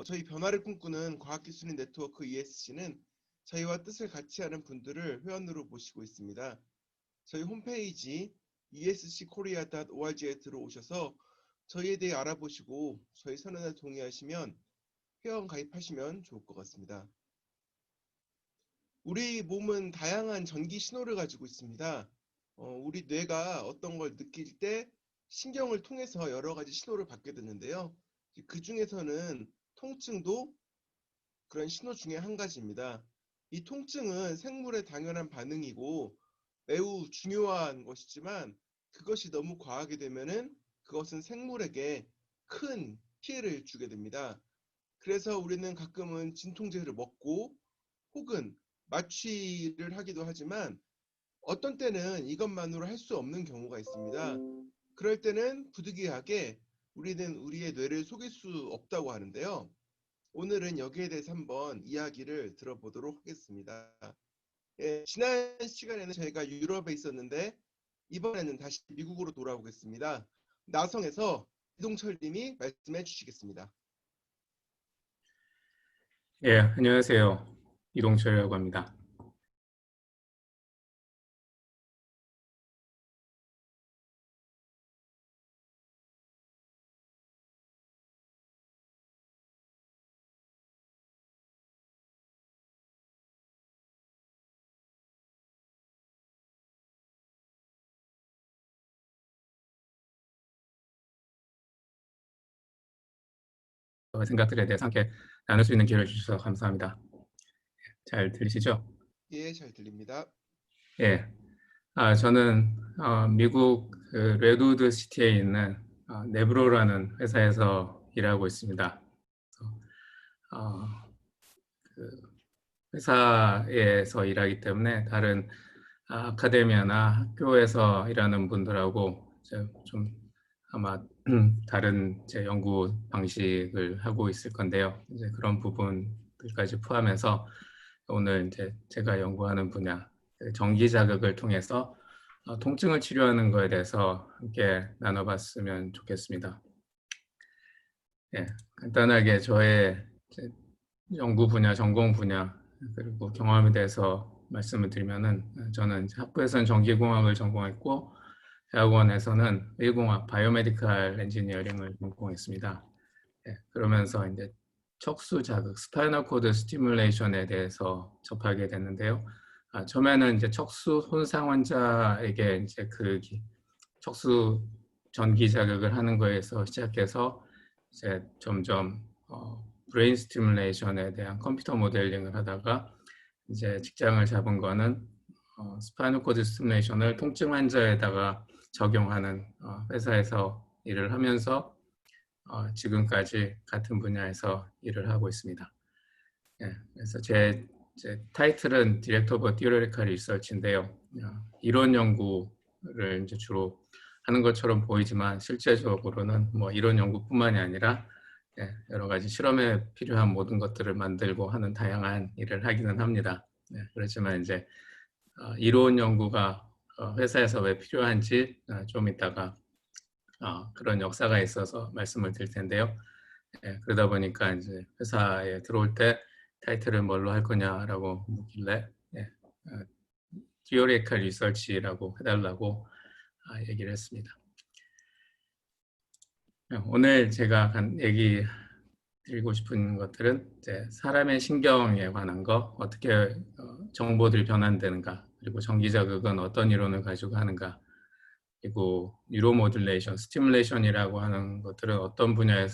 저희 변화를 꿈꾸는 과학기술인 네트워크 ESC는 저희와 뜻을 같이 하는 분들을 회원으로 모시고 있습니다. 저희 홈페이지 esckorea.org에 들어오셔서 저희에 대해 알아보시고 저희 선언에 동의하시면 회원 가입하시면 좋을 것 같습니다. 우리 몸은 다양한 전기 신호를 가지고 있습니다. 우리 뇌가 어떤 걸 느낄 때 신경을 통해서 여러 가지 신호를 받게 되는데요. 그 중에서는 통증도 그런 신호 중에 한 가지입니다. 이 통증은 생물의 당연한 반응이고 매우 중요한 것이지만 그것이 너무 과하게 되면은 그것은 생물에게 큰 피해를 주게 됩니다. 그래서 우리는 가끔은 진통제를 먹고 혹은 마취를 하기도 하지만 어떤 때는 이것만으로 할 수 없는 경우가 있습니다. 그럴 때는 부득이하게 우리는 우리의 뇌를 속일 수 없다고 하는데요. 오늘은 여기에 대해서 한번 이야기를 들어보도록 하겠습니다. 지난 시간에는 저희가 유럽에 있었는데 이번에는 다시 미국으로 돌아오겠습니다. 나성에서 이동철 님이 말씀해 주시겠습니다. 예, 안녕하세요. 이동철이라고 합니다. 생각들에 대해서 함께 나눌 수 있는 기회를 주셔서 감사합니다. 잘 들리시죠? 예, 잘 들립니다. 예, 저는 미국 레드우드 시티에 있는 네브로라는 회사에서 일하고 있습니다. 어, 그 회사에서 일하기 때문에 다른 아카데미아나 학교에서 일하는 분들하고 좀 아마 다른 제 연구 방식을 하고 있을 건데요. 이제 그런 부분들까지 포함해서 오늘 이제 제가 연구하는 분야 전기 자극을 통해서 통증을 치료하는 것에 대해서 함께 나눠봤으면 좋겠습니다. 예, 간단하게 저의 연구 분야, 전공 분야 그리고 경험에 대해서 말씀을 드리면은 저는 학부에서는 전기공학을 전공했고 대학원에서는 의공학, 바이오메디컬 엔지니어링을 전공했습니다. 예, 그러면서 이제 척수 자극, 스파이널 코드 스티뮬레이션에 대해서 접하게 됐는데요. 처음에는 이제 척수 손상 환자에게 이제 척수 전기 자극을 하는 거에서 시작해서 이제 점점 브레인 스티뮬레이션에 대한 컴퓨터 모델링을 하다가 이제 직장을 잡은 거는 스파이널 코드 스티뮬레이션을 통증 환자에다가 적용하는 회사에서 일을 하면서 지금까지 같은 분야에서 일을 하고 있습니다. 예, 그래서 제 타이틀은 디렉터 오브 티오리티컬 리서치인데요. 이론 연구를 이제 주로 하는 것처럼 보이지만 실제적으로는 뭐 이론 연구뿐만이 아니라 여러 가지 실험에 필요한 모든 것들을 만들고 하는 다양한 일을 하기는 합니다. 그렇지만 이제 이론 연구가 회사에서 왜 필요한지 좀 이따가 그런 역사가 있어서 말씀을 드릴 텐데요. 그러다 보니까 이제 회사에 들어올 때 타이틀을 뭘로 할 거냐라고 묻길래 Theoretical Research라고 해달라고 얘기를 했습니다. 오늘 제가 얘기 드리고 싶은 것들은 이제 사람의 신경에 관한 거, 어떻게 정보들이 변환되는가, 그리고 전기자극은 어떤 이론을 가지고 하는가, 그리고 뉴로모듈레이션, 스티뮬레이션이라고 하는 것들은 어떤 분야에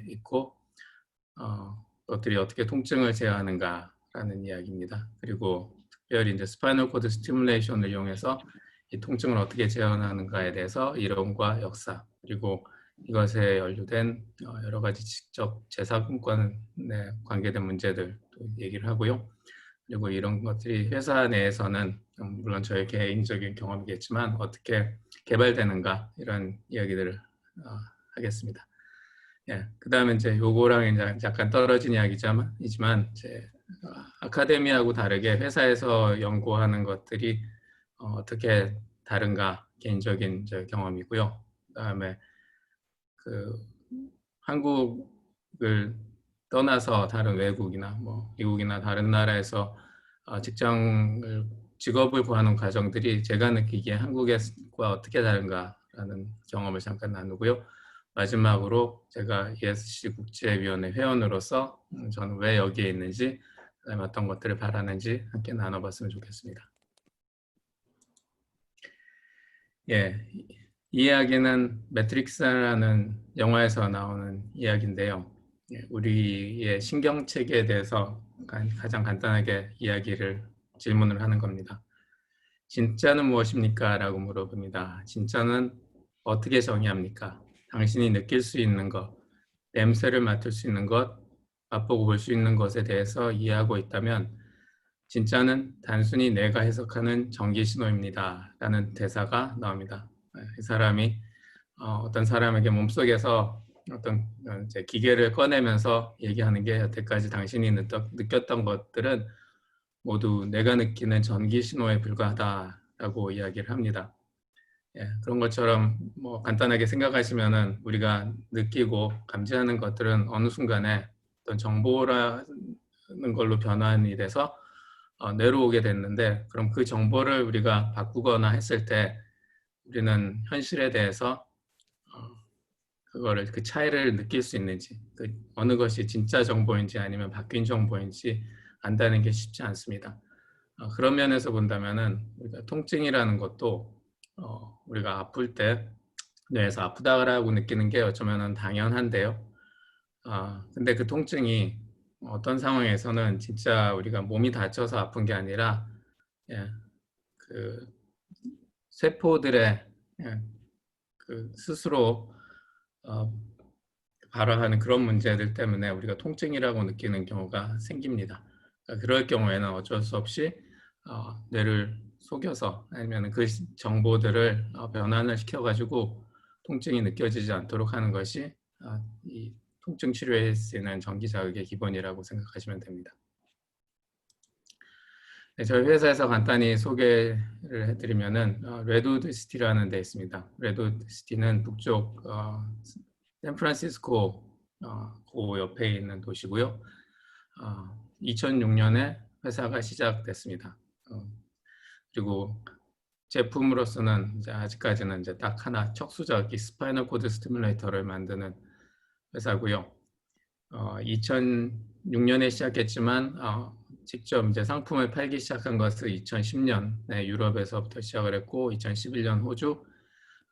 있고 것들이 어떻게 통증을 제어하는가라는 이야기입니다. 그리고 특별히 이제 스파이널 코드 스티뮬레이션을 이용해서 이 통증을 어떻게 제어하는가에 대해서 이론과 역사 그리고 이것에 연루된 여러 가지 지적 재산권에 관계된 문제들 얘기를 하고요. 그리고 이런 것들이 회사 내에서는 물론 저의 개인적인 경험이겠지만 어떻게 개발되는가 이런 이야기들을 하겠습니다. 예, 그 다음에 이제 요거랑 이제 약간 떨어진 이야기지만 이제 아카데미하고 다르게 회사에서 연구하는 것들이 어떻게 다른가 개인적인 이제 경험이고요. 그 다음에 그 한국을 떠나서 다른 외국이나 뭐 미국이나 다른 나라에서 직업을 구하는 과정들이 제가 느끼기에 한국과 어떻게 다른가라는 경험을 잠깐 나누고요. 마지막으로 제가 ESG 국제위원회 회원으로서 저는 왜 여기에 있는지, 그다음에 어떤 것들을 바라는지 함께 나눠봤으면 좋겠습니다. 예, 이 이야기는 매트릭스라는 영화에서 나오는 이야기인데요. 예, 우리의 신경체계에 대해서 가장 간단하게 질문을 하는 겁니다. 진짜는 무엇입니까? 라고 물어봅니다. 진짜는 어떻게 정의합니까? 당신이 느낄 수 있는 것, 냄새를 맡을 수 있는 것, 맛보고 볼 수 있는 것에 대해서 이해하고 있다면 진짜는 단순히 내가 해석하는 전기 신호입니다. 라는 대사가 나옵니다. 이 사람이 어떤 사람에게 몸속에서 어떤 이제 기계를 꺼내면서 얘기하는 게 여태까지 당신이 느꼈던 것들은 모두 내가 느끼는 전기 신호에 불과하다라고 이야기를 합니다. 예, 그런 것처럼 뭐 간단하게 생각하시면은 우리가 느끼고 감지하는 것들은 어느 순간에 어떤 정보라는 걸로 변환이 돼서 뇌로 오게 됐는데, 그럼 그 정보를 우리가 바꾸거나 했을 때 우리는 현실에 대해서 그 차이를 느낄 수 있는지, 어느 것이 진짜 정보인지 아니면 바뀐 정보인지 안다는 게 쉽지 않습니다. 그런 면에서 본다면은 우리가 통증이라는 것도 우리가 아플 때 뇌에서 아프다라고 느끼는 게 어쩌면은 당연한데요. 근데 그 통증이 어떤 상황에서는 진짜 우리가 몸이 다쳐서 아픈 게 아니라, 예, 그 세포들의 그 스스로 발화하는 그런 문제들 때문에 우리가 통증이라고 느끼는 경우가 생깁니다. 그럴 경우에는 어쩔 수 없이 뇌를 속여서 아니면 그 정보들을 변환을 시켜가지고 통증이 느껴지지 않도록 하는 것이 이 통증 치료에 쓰이는 전기자극의 기본이라고 생각하시면 됩니다. 네, 저희 회사에서 간단히 소개를 해드리면은 레드우드 시티라는 데 있습니다. 레드우드 시티는 북쪽 샌프란시스코 그 옆에 있는 도시고요. 2006년에 회사가 시작됐습니다. 그리고 제품으로서는 이제 아직까지는 이제 딱 하나, 척수저기 스파이널 코드 스티뮬레이터를 만드는 회사고요. 2006년에 시작했지만 직접 이제 상품을 팔기 시작한 것은 2010년에 유럽에서부터 시작을 했고, 2011년 호주,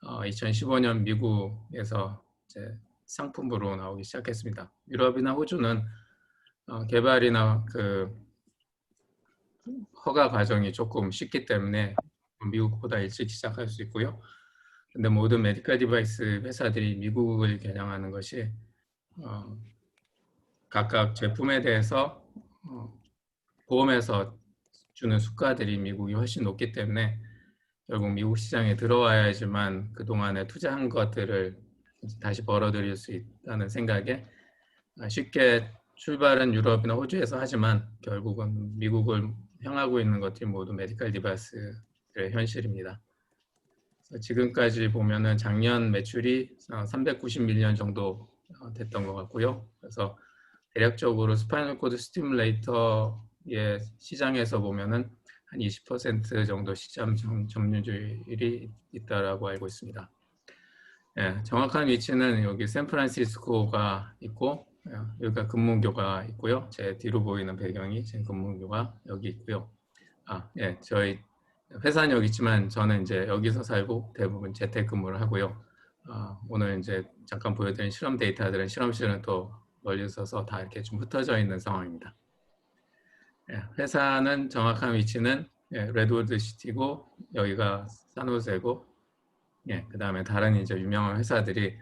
2015년 미국에서 이제 상품으로 나오기 시작했습니다. 유럽이나 호주는 개발이나 그 허가 과정이 조금 쉽기 때문에 미국보다 일찍 시작할 수 있고요. 근데 모든 메디컬 디바이스 회사들이 미국을 겨냥하는 것이 각각 제품에 대해서 보험에서 주는 수가들이 미국이 훨씬 높기 때문에 결국 미국 시장에 들어와야지만 그동안에 투자한 것들을 다시 벌어들일 수 있다는 생각에 쉽게 출발은 유럽이나 호주에서 하지만 결국은 미국을 향하고 있는 것들이 모두 메디컬 디바이스의 현실입니다. 지금까지 보면은 작년 매출이 390밀리언 정도 됐던 것 같고요. 그래서 대략적으로 스파이널 코드 스티뮬레이터의 시장에서 보면은 한 20% 정도 시장 점유율이 있다라고 알고 있습니다. 예, 정확한 위치는 여기 샌프란시스코가 있고, 여기가 금문교가 있고요. 제 뒤로 보이는 배경이 제 금문교가 여기 있고요. 예, 저희 회사는 여기 있지만 저는 이제 여기서 살고 대부분 재택근무를 하고요. 오늘 이제 잠깐 보여드린 실험 데이터들은 실험실은 또 멀리 있어서 다 이렇게 좀 흩어져 있는 상황입니다. 예, 회사는 정확한 위치는 레드우드 시티고, 여기가 산호세고, 그 다음에 다른 이제 유명한 회사들이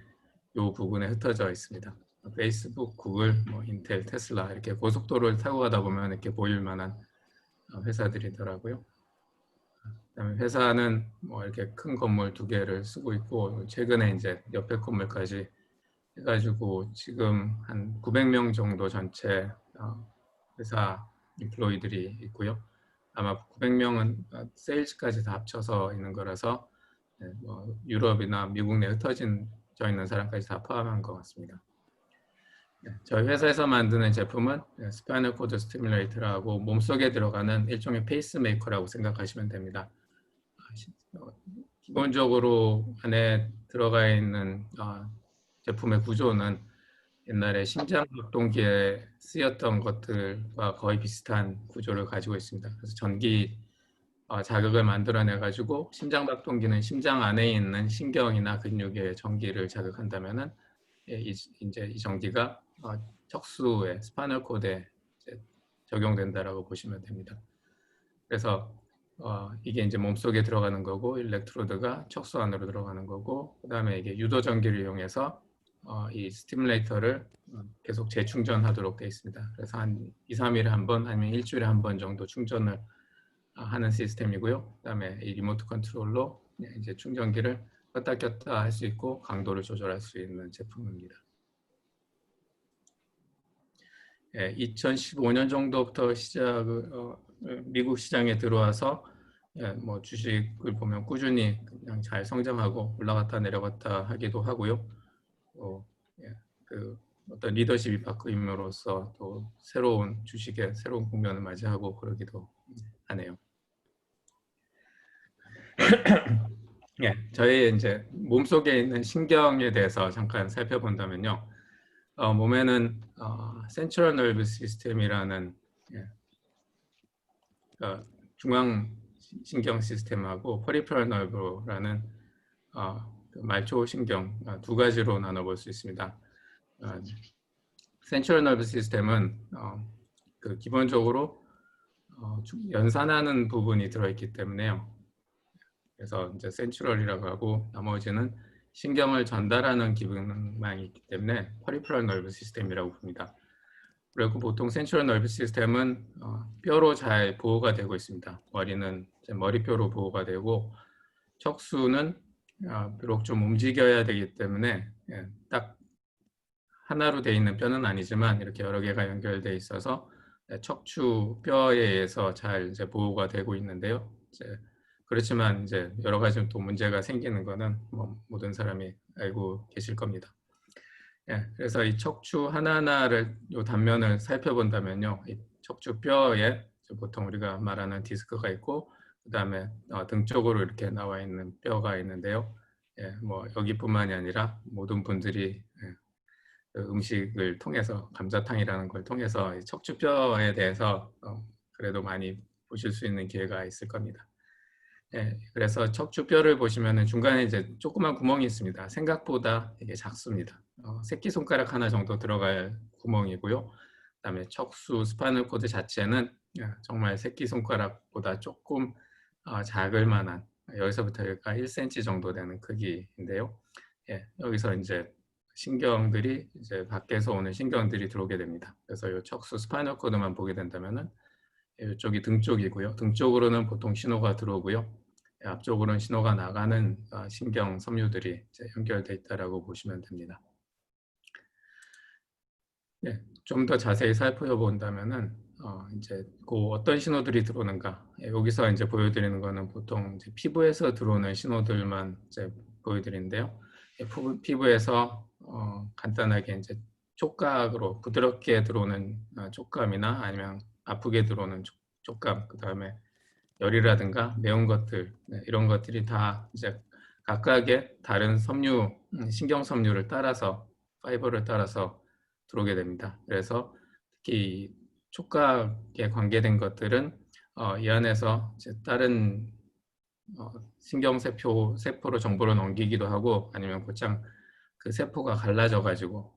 이 부분에 흩어져 있습니다. 페이스북, 구글, 뭐 인텔, 테슬라 이렇게 고속도로를 타고 가다 보면 이렇게 보일 만한 회사들이더라고요. 그다음에 회사는 뭐 이렇게 큰 건물 2개를 쓰고 있고, 최근에 이제 옆에 건물까지 해가지고 지금 한 900명 정도 전체 회사 인플로이들이 있고요. 아마 900명은 세일즈까지 다 합쳐서 있는 거라서 뭐 유럽이나 미국 내 흩어져 있는 사람까지 다 포함한 것 같습니다. 저희 회사에서 만드는 제품은 스파이널 코드 스티뮬레이터라고 몸속에 들어가는 일종의 페이스메이커라고 생각하시면 됩니다. 어, 기본적으로 안에 들어가 있는 제품의 구조는 옛날에 심장박동기에 쓰였던 것들과 거의 비슷한 구조를 가지고 있습니다. 그래서 전기 자극을 만들어내 가지고 심장박동기는 심장 안에 있는 신경이나 근육의 전기를 자극한다면은 이제 이 전기가 척수의 스파이널 코드에 적용된다라고 보시면 됩니다. 그래서 이게 이제 몸속에 들어가는 거고 일렉트로드가 척수 안으로 들어가는 거고 그다음에 이게 유도 전기를 이용해서 이 스티뮬레이터를 계속 재충전하도록 되어 있습니다. 그래서 한 2, 3일에 한 번 아니면 일주일에 한 번 정도 충전을 하는 시스템이고요. 그다음에 이 리모트 컨트롤로 이제 충전기를 껐다 켰다 할 수 있고 강도를 조절할 수 있는 제품입니다. 2015년 정도부터 미국 시장에 들어와서 뭐 주식을 보면 꾸준히 그냥 잘 성장하고 올라갔다 내려갔다 하기도 하고요. 그 어떤 리더십이 바뀜으로써 또 새로운 주식의 새로운 국면을 맞이하고 그러기도 하네요. 저희 이제 몸속에 있는 신경에 대해서 잠깐 살펴본다면요. 몸에는 센트럴 너브 시스템이라는 중앙 신경 시스템하고 퍼리퍼럴 너브라는 말초 신경 두 가지로 나눠볼 수 있습니다. 센트럴 너브 시스템은 그 기본적으로 연산하는 부분이 들어있기 때문에요. 그래서 이제 센트럴이라고 하고 나머지는 신경을 전달하는 기능만 있기 때문에 퍼리퍼럴 너브 시스템이라고 부릅니다. 그리고 보통 센트럴 너브 시스템은 뼈로 잘 보호가 되고 있습니다. 머리는 머리뼈로 보호가 되고 척수는 비록 좀 움직여야 되기 때문에 딱 하나로 되어 있는 뼈는 아니지만 이렇게 여러 개가 연결되어 있어서 척추 뼈에 의해서 잘 이제 보호가 되고 있는데요. 그렇지만 이제 여러 가지 또 문제가 생기는 거는 뭐 모든 사람이 알고 계실 겁니다. 그래서 이 척추 하나하나를 이 단면을 살펴본다면요, 이 척추 뼈에 보통 우리가 말하는 디스크가 있고, 그 다음에 등 쪽으로 이렇게 나와 있는 뼈가 있는데요. 뭐 여기뿐만이 아니라 모든 분들이 그 음식을 통해서 감자탕이라는 걸 통해서 척추뼈에 대해서 그래도 많이 보실 수 있는 기회가 있을 겁니다. 그래서 척추뼈를 보시면 중간에 이제 조그만 구멍이 있습니다. 생각보다 되게 작습니다. 새끼손가락 하나 정도 들어갈 구멍이고요. 그다음에 척수 스파이널 코드 자체는 정말 새끼손가락보다 조금 작을 만한 여기서부터 여기가 1cm 정도 되는 크기인데요. 여기서 이제 신경들이 이제 밖에서 오는 신경들이 들어오게 됩니다. 그래서 이 척수 스파이널 코드만 보게 된다면은 이쪽이 등 쪽이고요. 등 쪽으로는 보통 신호가 들어오고요. 앞쪽으로는 신호가 나가는 신경 섬유들이 연결되어 있다라고 보시면 됩니다. 좀 더 자세히 살펴본다면은 이제 그 어떤 신호들이 들어오는가 여기서 이제 보여드리는 거는 보통 이제 피부에서 들어오는 신호들만 이제 보여드리는데요. 피부에서 간단하게 이제 촉각으로 부드럽게 들어오는 촉감이나 아니면 아프게 들어오는 촉감, 그 다음에 열이라든가 매운 것들 이런 것들이 다 이제 각각의 다른 섬유, 신경 섬유를 따라서 파이버를 따라서 들어오게 됩니다. 그래서 특히 촉각에 관계된 것들은 이 안에서 이제 다른 신경세포로 정보를 넘기기도 하고 아니면 곧장 그 세포가 갈라져 가지고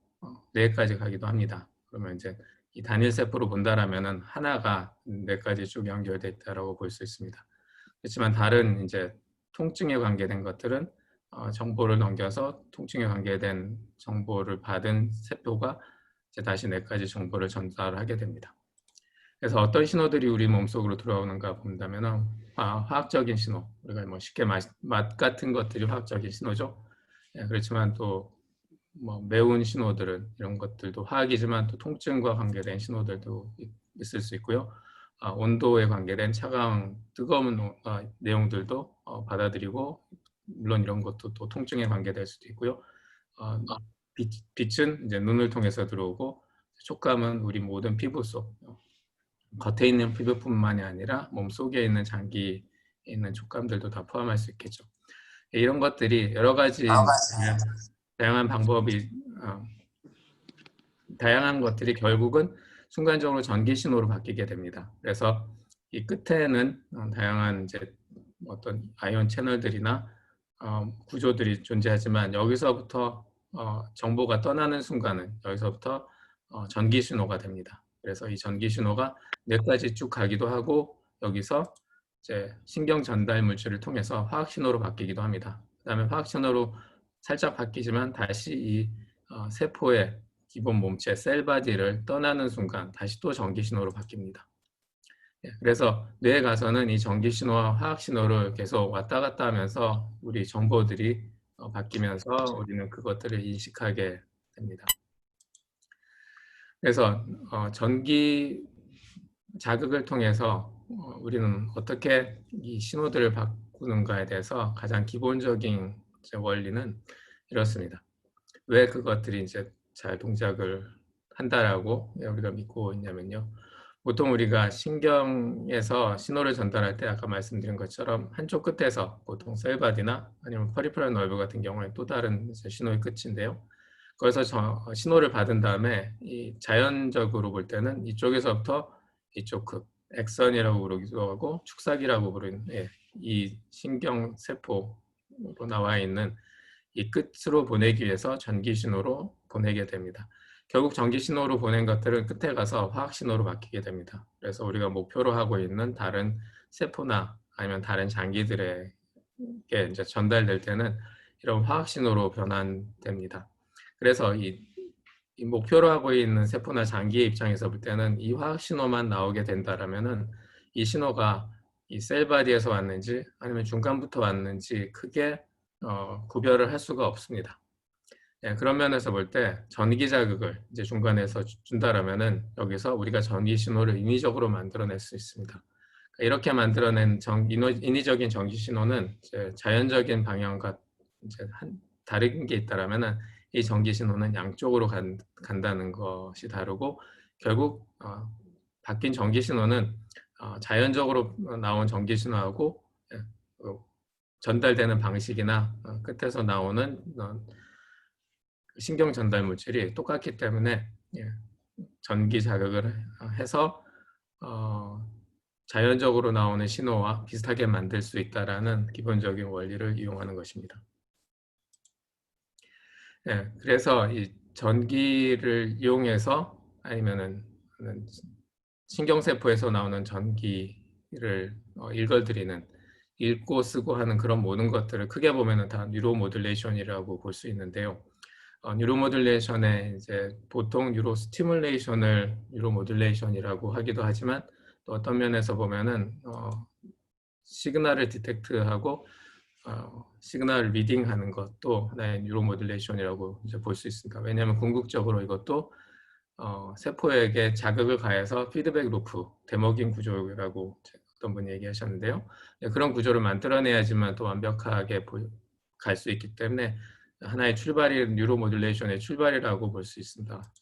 뇌까지 가기도 합니다. 그러면 이제 이 단일 세포로 본다라면은 하나가 뇌까지 쭉 연결돼 있다라고 볼 수 있습니다. 그렇지만 다른 이제 통증에 관계된 것들은 정보를 넘겨서 통증에 관계된 정보를 받은 세포가 이제 다시 뇌까지 정보를 전달하게 됩니다. 그래서 어떤 신호들이 우리 몸속으로 들어오는가 본다면은 화학적인 신호, 우리가 뭐 쉽게 맛 같은 것들이 화학적인 신호죠. 그렇지만 또 뭐 매운 신호들은 이런 것들도 화학이지만 또 통증과 관계된 신호들도 있을 수 있고요. 온도에 관계된 차가운 뜨거운 내용들도 받아들이고 물론 이런 것도 또 통증에 관계될 수도 있고요. 빛은 이제 눈을 통해서 들어오고 촉감은 우리 모든 피부 속 겉에 있는 피부뿐만이 아니라 몸 속에 있는 장기에 있는 촉감들도 다 포함할 수 있겠죠. 이런 것들이 여러 가지 다양한 방법이 다양한 것들이 결국은 순간적으로 전기 신호로 바뀌게 됩니다. 그래서 이 끝에는 다양한 이제 어떤 아이온 채널들이나 구조들이 존재하지만 여기서부터 정보가 떠나는 순간은 여기서부터 전기 신호가 됩니다. 그래서 이 전기 신호가 뇌까지 쭉 가기도 하고 여기서 이제 신경 전달 물질을 통해서 화학 신호로 바뀌기도 합니다. 그다음에 화학 신호로 살짝 바뀌지만 다시 이 세포의 기본 몸체 셀바디를 떠나는 순간 다시 또 전기 신호로 바뀝니다. 그래서 뇌에 가서는 이 전기 신호와 화학 신호를 계속 왔다 갔다 하면서 우리 정보들이 바뀌면서 우리는 그것들을 인식하게 됩니다. 그래서 전기 자극을 통해서 우리는 어떻게 이 신호들을 바꾸는가에 대해서 가장 기본적인 원리는 이렇습니다. 왜 그것들이 이제 잘 동작을 한다라고 우리가 믿고 있냐면요. 보통 우리가 신경에서 신호를 전달할 때 아까 말씀드린 것처럼 한쪽 끝에서 보통 셀바디나 아니면 퍼리퍼럴 너브 같은 경우에 또 다른 신호의 끝인데요. 거기서 신호를 받은 다음에 이 자연적으로 볼 때는 이쪽에서부터 이쪽 극, 액선이라고 부르기도 하고 축삭이라고 부르는 이 신경 세포로 나와 있는 이 끝으로 보내기 위해서 전기 신호로 보내게 됩니다. 결국 전기 신호로 보낸 것들은 끝에 가서 화학 신호로 바뀌게 됩니다. 그래서 우리가 목표로 하고 있는 다른 세포나 아니면 다른 장기들에게 이제 전달될 때는 이런 화학 신호로 변환됩니다. 그래서 이 목표로 하고 있는 세포나 장기의 입장에서 볼 때는 이 화학 신호만 나오게 된다라면은 이 신호가 이 셀바디에서 왔는지 아니면 중간부터 왔는지 크게 구별을 할 수가 없습니다. 그런 면에서 볼 때 전기 자극을 이제 중간에서 준다라면은 여기서 우리가 전기 신호를 인위적으로 만들어낼 수 있습니다. 이렇게 만들어낸 인위적인 전기 신호는 이제 자연적인 방향과 이제 다른 게 있다라면은 이 전기 신호는 양쪽으로 간다는 것이 다르고 결국 바뀐 전기 신호는 자연적으로 나온 전기 신호하고 전달되는 방식이나 끝에서 나오는 신경 전달 물질이 똑같기 때문에 전기 자극을 해서 자연적으로 나오는 신호와 비슷하게 만들 수 있다라는 기본적인 원리를 이용하는 것입니다. 그래서 이 전기를 이용해서 아니면은 신경세포에서 나오는 전기를 일걸드리는 읽고 쓰고 하는 그런 모든 것들을 크게 보면은 다 뉴로모듈레이션이라고 볼 수 있는데요. 뉴로모듈레이션에 이제 보통 뉴로스티뮬레이션을 뉴로모듈레이션이라고 하기도 하지만 또 어떤 면에서 보면은 시그널을 디텍트하고 시그널 리딩하는 것도 하나의 뉴로모듈레이션이라고 이제 볼 수 있습니다. 왜냐하면 궁극적으로 이것도 세포에게 자극을 가해서 피드백 루프, 데머깅 구조라고 어떤 분이 얘기하셨는데요. 그런 구조를 만들어내야지만 또 완벽하게 갈 수 있기 때문에 하나의 출발이 뉴로모듈레이션의 출발이라고 볼 수 있습니다.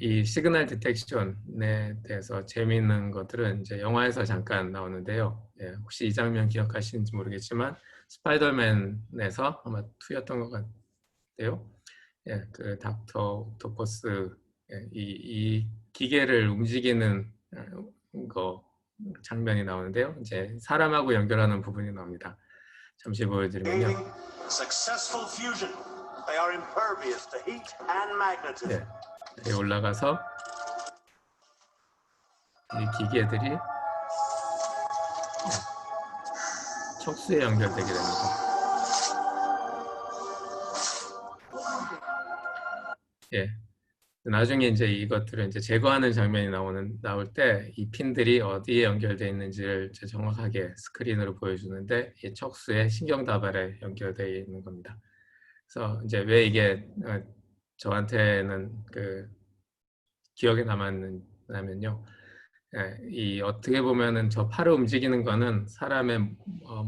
이 시그널 디텍션에 대해서 재미있는 것들은 이제 영화에서 잠깐 나오는데요. 혹시 이 장면 기억하시는지 모르겠지만 스파이더맨에서 아마 2였던 것 같아요. 그 닥터 옥토퍼스 이 기계를 움직이는 거 장면이 나오는데요. 이제 사람하고 연결하는 부분이 나옵니다. 잠시 보여드리면요. Successful fusion. They are impervious to heat and magnetism. 여기 올라가서 이 기계들이 척수에 연결되게 됩니다. 나중에 이제 이것들을 이제 제거하는 장면이 나올 때 이 핀들이 어디에 연결되어 있는지를 이제 정확하게 스크린으로 보여주는데 이 척수의 신경다발에 연결되어 있는 겁니다. 그래서 이제 왜 이게 저한테는 그 기억에 남았냐면요. 이 어떻게 보면은 저 팔을 움직이는 거는 사람의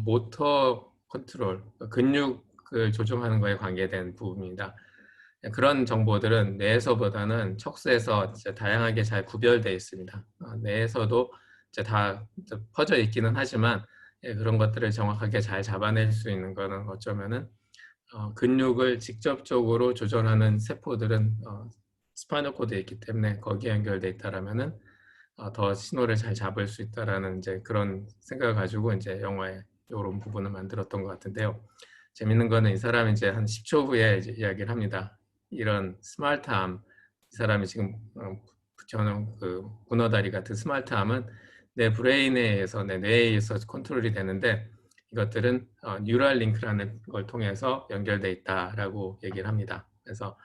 모터 컨트롤, 근육을 조종하는 거에 관계된 부분입니다. 그런 정보들은 뇌에서보다는 척수에서 이제 다양하게 잘 구별되어 있습니다. 뇌에서도 이제 다 퍼져 있기는 하지만 그런 것들을 정확하게 잘 잡아낼 수 있는 거는 어쩌면은 근육을 직접적으로 조절하는 세포들은 스파이널 코드에 있기 때문에 거기에 연결돼 있다라면은 더 신호를 잘 잡을 수 있다라는 이제 그런 생각을 가지고 이제 영화에 이런 부분을 만들었던 것 같은데요. 재밌는 거는 이 사람이 이제 한 10초 후에 이제 이야기를 합니다. 이런 스마트암, 이 사람이 지금 붙여놓은 그 문어다리 같은 스마트암은 내 브레인에 의해서, 내 뇌에 의해서 컨트롤이 되는데 이것들은 뉴럴 링크라는 걸 통해서 연결돼 있다라고 얘기를 합니다. 그래서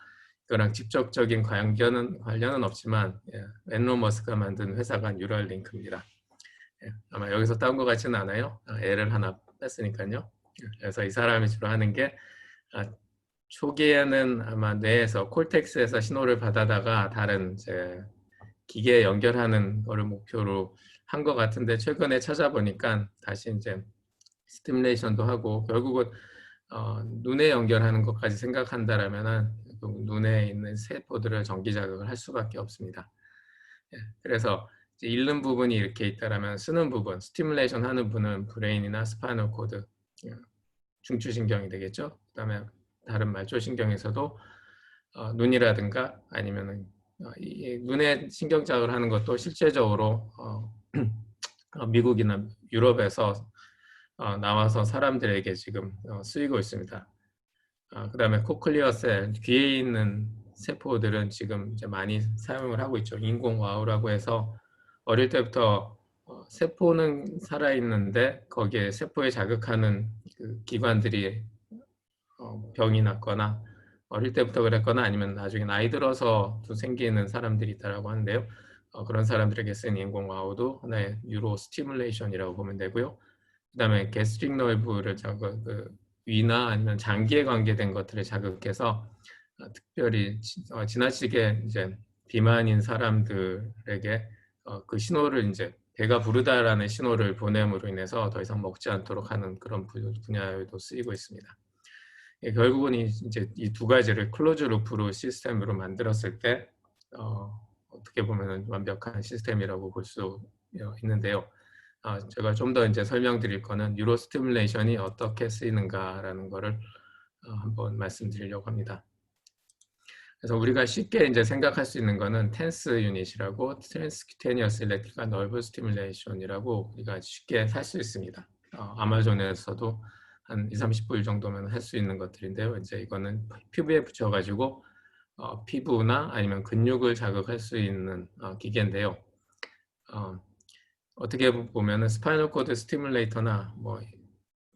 그거랑 직접적인 관련은 없지만 앨런 머스크가 만든 회사가 뉴럴 링크입니다. 아마 여기서 따온 것 같지는 않아요. L을 하나 뺐으니까요. 그래서 이 사람이 주로 하는 게 초기에는 아마 뇌에서 콜텍스에서 신호를 받아다가 다른 이제 기계에 연결하는 거를 목표로 한 것 같은데 최근에 찾아보니까 다시 이제 스티뮬레이션도 하고 결국은 눈에 연결하는 것까지 생각한다라면은 눈에 있는 세포들을 전기 자극을 할 수밖에 없습니다. 그래서 이제 잃는 부분이 이렇게 있다라면 쓰는 부분, 스티뮬레이션 하는 분은 브레인이나 스파이널 코드, 중추신경이 되겠죠. 그다음에 다른 말초신경에서도 눈이라든가 아니면은 이 눈에 신경자극을 하는 것도 실제적으로 미국이나 유럽에서 나와서 사람들에게 지금 쓰이고 있습니다. 그다음에 코클리어 셀, 귀에 있는 세포들은 지금 이제 많이 사용을 하고 있죠. 인공와우라고 해서 어릴 때부터 세포는 살아있는데 거기에 세포에 자극하는 그 기관들이 병이 났거나 어릴 때부터 그랬거나 아니면 나중에 나이 들어서도 생기는 사람들이 있다고 하는데요. 그런 사람들에게 쓰는 인공와우도 하나의 뉴로 스티뮬레이션이라고 보면 되고요. 그다음에 게스트릭 너브를 위나 아니면 장기에 관계된 것들을 자극해서 특별히 지나치게 이제 비만인 사람들에게 그 신호를 이제 배가 부르다라는 신호를 보냄으로 인해서 더 이상 먹지 않도록 하는 그런 분야에도 쓰이고 있습니다. 결국은 이제 이 두 가지를 클로즈 루프로 시스템으로 만들었을 때 어떻게 보면 완벽한 시스템이라고 볼 수 있는데요. 제가 좀 더 이제 설명드릴 거는 뉴로 스티뮬레이션이 어떻게 쓰이는가라는 거를 한번 말씀드리려고 합니다. 그래서 우리가 쉽게 이제 생각할 수 있는 거는 텐스 유닛이라고 트랜스큐테니어스 일렉트리컬 너브 스티뮬레이션이라고 우리가 쉽게 살 수 있습니다. 아마존에서도 한 20-30불 정도면 할 수 있는 것들인데요. 이제 이거는 피부에 붙여가지고 피부나 아니면 근육을 자극할 수 있는 기계인데요. 어떻게 보면은 스파이널 코드 스티뮬레이터나 뭐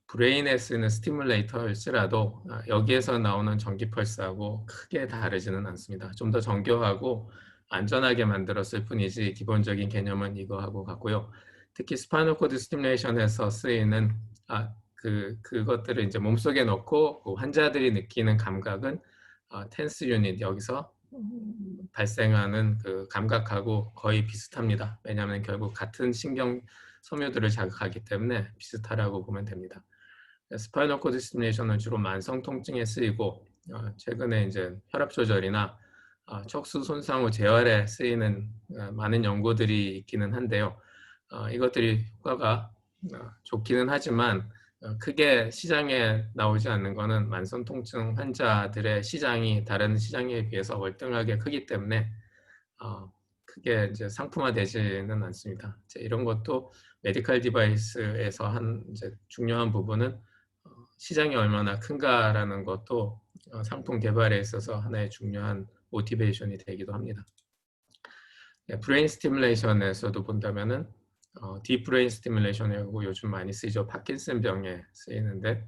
브레인에 쓰는 스티뮬레이터일지라도 여기에서 나오는 전기 펄스하고 크게 다르지는 않습니다. 좀 더 정교하고 안전하게 만들었을 뿐이지 기본적인 개념은 이거하고 같고요. 특히 스파이널 코드 스티뮬레이션에서 쓰이는 그것들을 이제 몸속에 넣고 그 환자들이 느끼는 감각은 텐스 유닛 여기서 발생하는 그 감각하고 거의 비슷합니다. 왜냐하면 결국 같은 신경 섬유들을 자극하기 때문에 비슷하다고 보면 됩니다. 스파이널 코드 스티뮬레이션은 주로 만성 통증에 쓰이고 최근에 이제 혈압 조절이나 척수 손상 후 재활에 쓰이는 많은 연구들이 있기는 한데요. 이것들이 효과가 좋기는 하지만 크게 시장에 나오지 않는 것은 만성 통증 환자들의 시장이 다른 시장에 비해서 월등하게 크기 때문에 크게 이제 상품화되지는 않습니다. 이런 것도 메디컬 디바이스에서 한 이제 중요한 부분은 시장이 얼마나 큰가라는 것도 상품 개발에 있어서 하나의 중요한 모티베이션이 되기도 합니다. 브레인 스티뮬레이션에서도 본다면은 딥 브레인 스티뮬레이션이라고 요즘 많이 쓰이죠. 파킨슨 병에 쓰이는데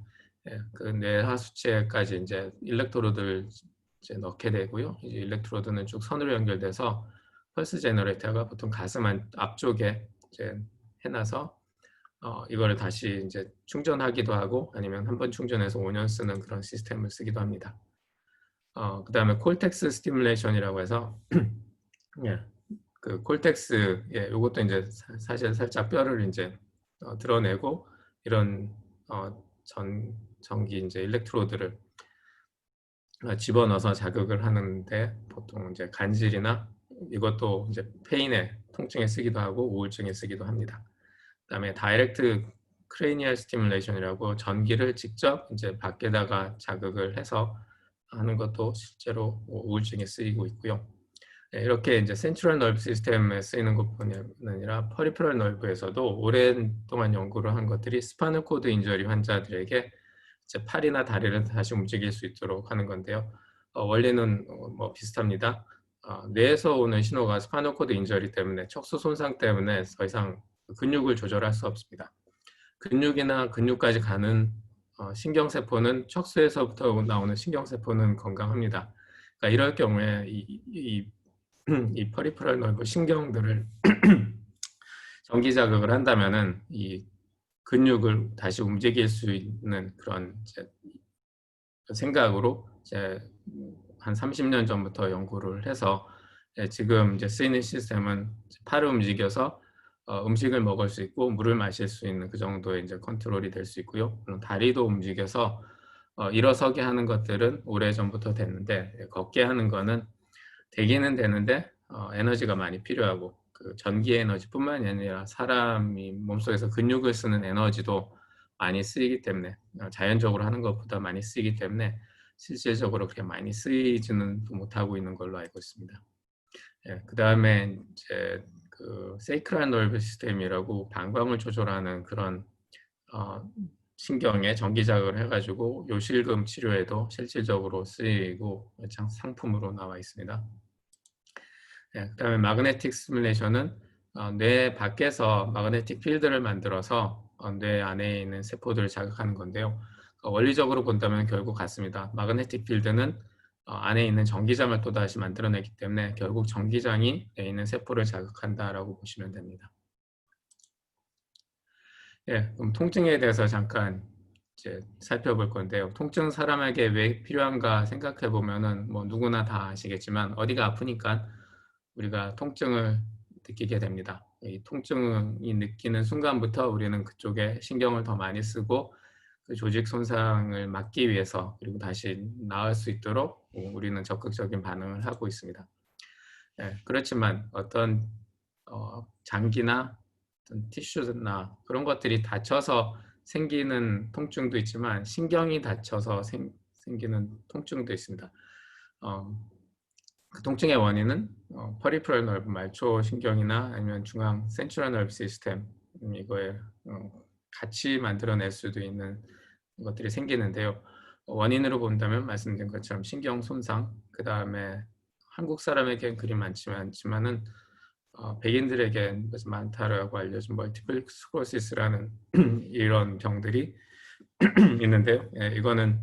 그 뇌하수체까지 이제 일렉트로드를 이제 넣게 되고요. 이제 일렉트로드는 쭉 선으로 연결돼서 펄스 제너레이터가 보통 가슴 앞쪽에 이제 해놔서 이거를 다시 이제 충전하기도 하고 아니면 한번 충전해서 5년 쓰는 그런 시스템을 쓰기도 합니다. 그 다음에 콜텍스 스티뮬레이션이라고 해서 예, 그 콜텍스 이것도 이제 사실 살짝 뼈를 이제 드러내고 이런 전기 이제 일렉트로드를 집어넣어서 자극을 하는데 보통 이제 간질이나 이것도 이제 페인에 통증에 쓰기도 하고 우울증에 쓰기도 합니다. 그다음에 다이렉트 크레니얼 스티뮬레이션이라고 전기를 직접 이제 밖에다가 자극을 해서 하는 것도 실제로 우울증에 쓰이고 있고요. 네, 이렇게 이제 센트럴 너브 시스템에 쓰이는 것뿐이 아니라 퍼리퍼럴 너브에서도 오랜동안 연구를 한 것들이 스파인al 코드 인저리 환자들에게 이제 팔이나 다리를 다시 움직일 수 있도록 하는 건데요. 원리는 뭐 비슷합니다. 뇌에서 오는 신호가 스파인al 코드 인저리 때문에 척수 손상 때문에 더 이상 근육을 조절할 수 없습니다. 근육이나 근육까지 가는 신경세포는 척수에서부터 나오는 신경세포는 건강합니다. 그러니까 이럴 경우에 이 퍼리퍼럴 너브 신경들을 전기 자극을 한다면은 이 근육을 다시 움직일 수 있는 그런 이제 생각으로 이제 한 30년 전부터 연구를 해서 지금 이제 쓰이는 시스템은 팔을 움직여서 음식을 먹을 수 있고 물을 마실 수 있는 그 정도의 이제 컨트롤이 될 수 있고요. 물론 다리도 움직여서 일어서게 하는 것들은 오래 전부터 됐는데 걷게 하는 거는 되기는 되는데 에너지가 많이 필요하고 그 전기 에너지뿐만이 아니라 사람이 몸속에서 근육을 쓰는 에너지도 많이 쓰이기 때문에 자연적으로 하는 것보다 많이 쓰이기 때문에 실질적으로 그렇게 많이 쓰이지는 못하고 있는 걸로 알고 있습니다. 예, 그 다음에 이제 그 세이크랄 너브 시스템이라고 방광을 조절하는 그런 신경에 전기 자극을 해가지고 요실금 치료에도 실질적으로 쓰이고 상품으로 나와 있습니다. 네, 그다음에 마그네틱 스티뮬레이션은 뇌 밖에서 마그네틱 필드를 만들어서 뇌 안에 있는 세포들을 자극하는 건데요. 원리적으로 본다면 결국 같습니다. 마그네틱 필드는 안에 있는 전기장을 또다시 만들어내기 때문에 결국 전기장이 뇌에 있는 세포를 자극한다라고 보시면 됩니다. 예, 그럼 통증에 대해서 잠깐 이제 살펴볼 건데요. 통증 사람에게 왜 필요한가 생각해 보면은 뭐 누구나 다 아시겠지만 어디가 아프니까 우리가 통증을 느끼게 됩니다. 이 통증이 느끼는 순간부터 우리는 그쪽에 신경을 더 많이 쓰고 그 조직 손상을 막기 위해서 그리고 다시 나을 수 있도록 우리는 적극적인 반응을 하고 있습니다. 예, 그렇지만 어떤 장기나 어떤 티슈나 그런 것들이 다쳐서 생기는 통증도 있지만 신경이 다쳐서 생기는 통증도 있습니다. 그 통증의 원인은 퍼리퍼럴 너브 말초 신경이나 아니면 중앙 센트럴 너브 시스템 이거에 같이 만들어낼 수도 있는 것들이 생기는데요. 원인으로 본다면 말씀드린 것처럼 신경 손상, 그 다음에 한국 사람에겐 그리 많지만은 백인들에겐 많다라고 알려진 멀티플 스크로시스라는 이런 병들이 있는데요. 예, 이거는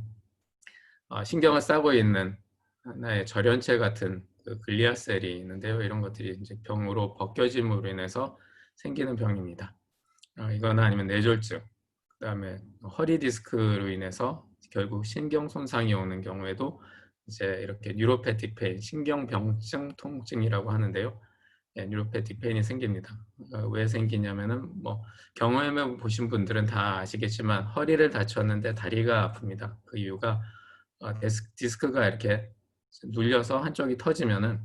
신경을 싸고 있는 하나의 절연체 같은 그 글리아셀이 있는데요. 이런 것들이 이제 병으로 벗겨짐으로 인해서 생기는 병입니다. 이거나 아니면 뇌졸중, 그다음에 허리 디스크로 인해서 결국 신경 손상이 오는 경우에도 이제 이렇게 뉴로패틱 페인, 신경병증 통증이라고 하는데요. 예, 뉴로패틱 페인이 생깁니다. 왜 생기냐면은 뭐 경험해 보신 분들은 다 아시겠지만 허리를 다쳤는데 다리가 아픕니다. 그 이유가 디스크가 이렇게 눌려서 한쪽이 터지면은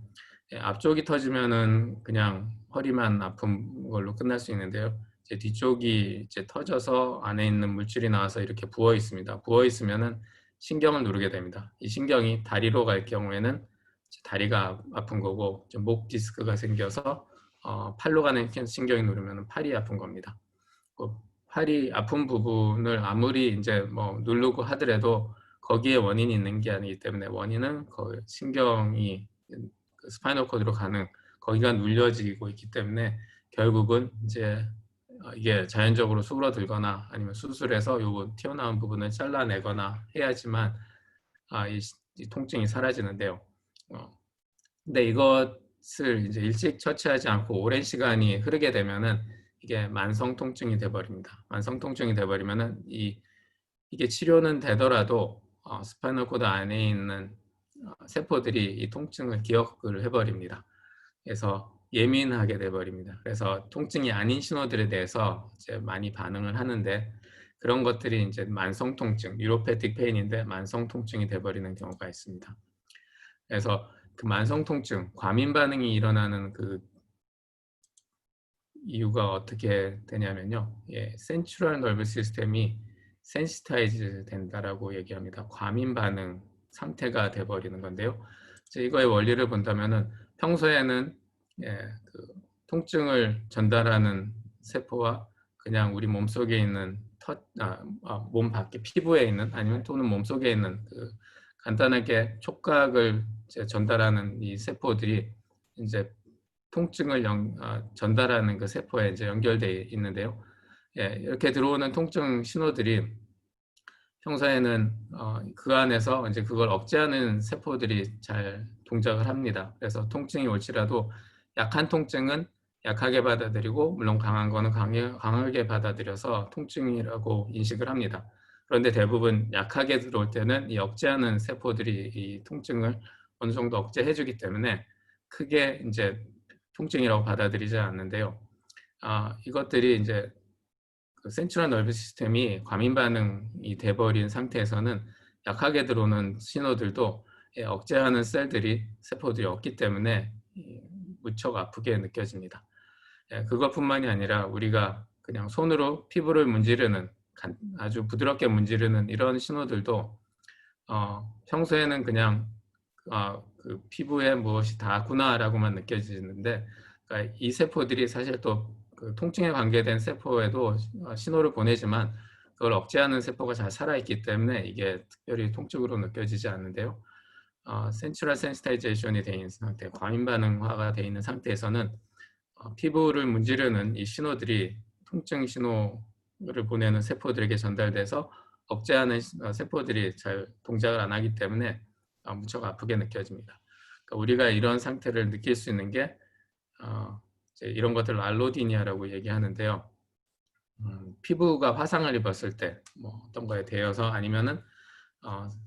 앞쪽이 터지면은 그냥 허리만 아픈 걸로 끝날 수 있는데요. 이제 뒤쪽이 이제 터져서 안에 있는 물질이 나와서 이렇게 부어 있습니다. 부어 있으면은 신경을 누르게 됩니다. 이 신경이 다리로 갈 경우에는 다리가 아픈 거고 목 디스크가 생겨서 팔로 가는 신경이 누르면 팔이 아픈 겁니다. 팔이 아픈 부분을 아무리 이제 뭐 누르고 하더라도 거기에 원인이 있는 게 아니기 때문에 원인은 그 신경이 스파이널 코드로 가는 거기가 눌려지고 있기 때문에 결국은 이제 이게 자연적으로 수그러들거나 아니면 수술해서 요거 튀어나온 부분을 잘라내거나 해야지만 이 통증이 사라지는데요. 근데 이것을 이제 일찍 처치하지 않고 오랜 시간이 흐르게 되면은 이게 만성 통증이 돼버립니다. 만성 통증이 돼버리면은 이게 치료는 되더라도 스파이널 코드 안에 있는 세포들이 이 통증을 기억을 해버립니다. 그래서 예민하게 돼버립니다. 그래서 통증이 아닌 신호들에 대해서 이제 많이 반응을 하는데 그런 것들이 이제 만성 통증, 뉴로패틱 페인인데 만성 통증이 돼버리는 경우가 있습니다. 그래서 그 만성 통증, 과민 반응이 일어나는 그 이유가 어떻게 되냐면요. 센트럴 너브 시스템이 센시타이즈 된다라고 얘기합니다. 과민 반응 상태가 돼버리는 건데요. 이거의 원리를 본다면은 평소에는 그 통증을 전달하는 세포와 그냥 우리 몸속에 있는 몸 밖에 피부에 있는 아니면 또는 몸속에 있는 그 간단하게 촉각을 전달하는 이 세포들이 이제 통증을 전달하는 그 세포에 이제 연결되어 있는데요. 이렇게 들어오는 통증 신호들이 평소에는 그 안에서 이제 그걸 억제하는 세포들이 잘 동작을 합니다. 그래서 통증이 올지라도 약한 통증은 약하게 받아들이고 물론 강한 거는 강하게 받아들여서 통증이라고 인식을 합니다. 그런데 대부분 약하게 들어올 때는 이 억제하는 세포들이 이 통증을 어느 정도 억제해주기 때문에 크게 이제 통증이라고 받아들이지 않는데요. 이것들이 이제 그 센트럴 너브 시스템이 과민 반응이 돼버린 상태에서는 약하게 들어오는 신호들도 억제하는 세포들이 없기 때문에 무척 아프게 느껴집니다. 그것뿐만이 아니라 우리가 그냥 손으로 피부를 문지르는 아주 부드럽게 문지르는 이런 신호들도 평소에는 그냥 그 피부에 무엇이 닿았구나라고만 느껴지는데 그러니까 이 세포들이 사실 또 그 통증에 관계된 세포에도 신호를 보내지만 그걸 억제하는 세포가 잘 살아있기 때문에 이게 특별히 통증으로 느껴지지 않는데요. 센트럴 센시타이제이션이 되어 있는 상태, 과민 반응화가 되어 있는 상태에서는 피부를 문지르는 이 신호들이 통증 신호를 보내는 세포들에게 전달돼서 억제하는 세포들이 잘 동작을 안 하기 때문에 무척 아프게 느껴집니다. 그러니까 우리가 이런 상태를 느낄 수 있는 게 이런 것들을 알로디니아라고 얘기하는데요. 피부가 화상을 입었을 때 뭐 어떤 거에 대여서 아니면은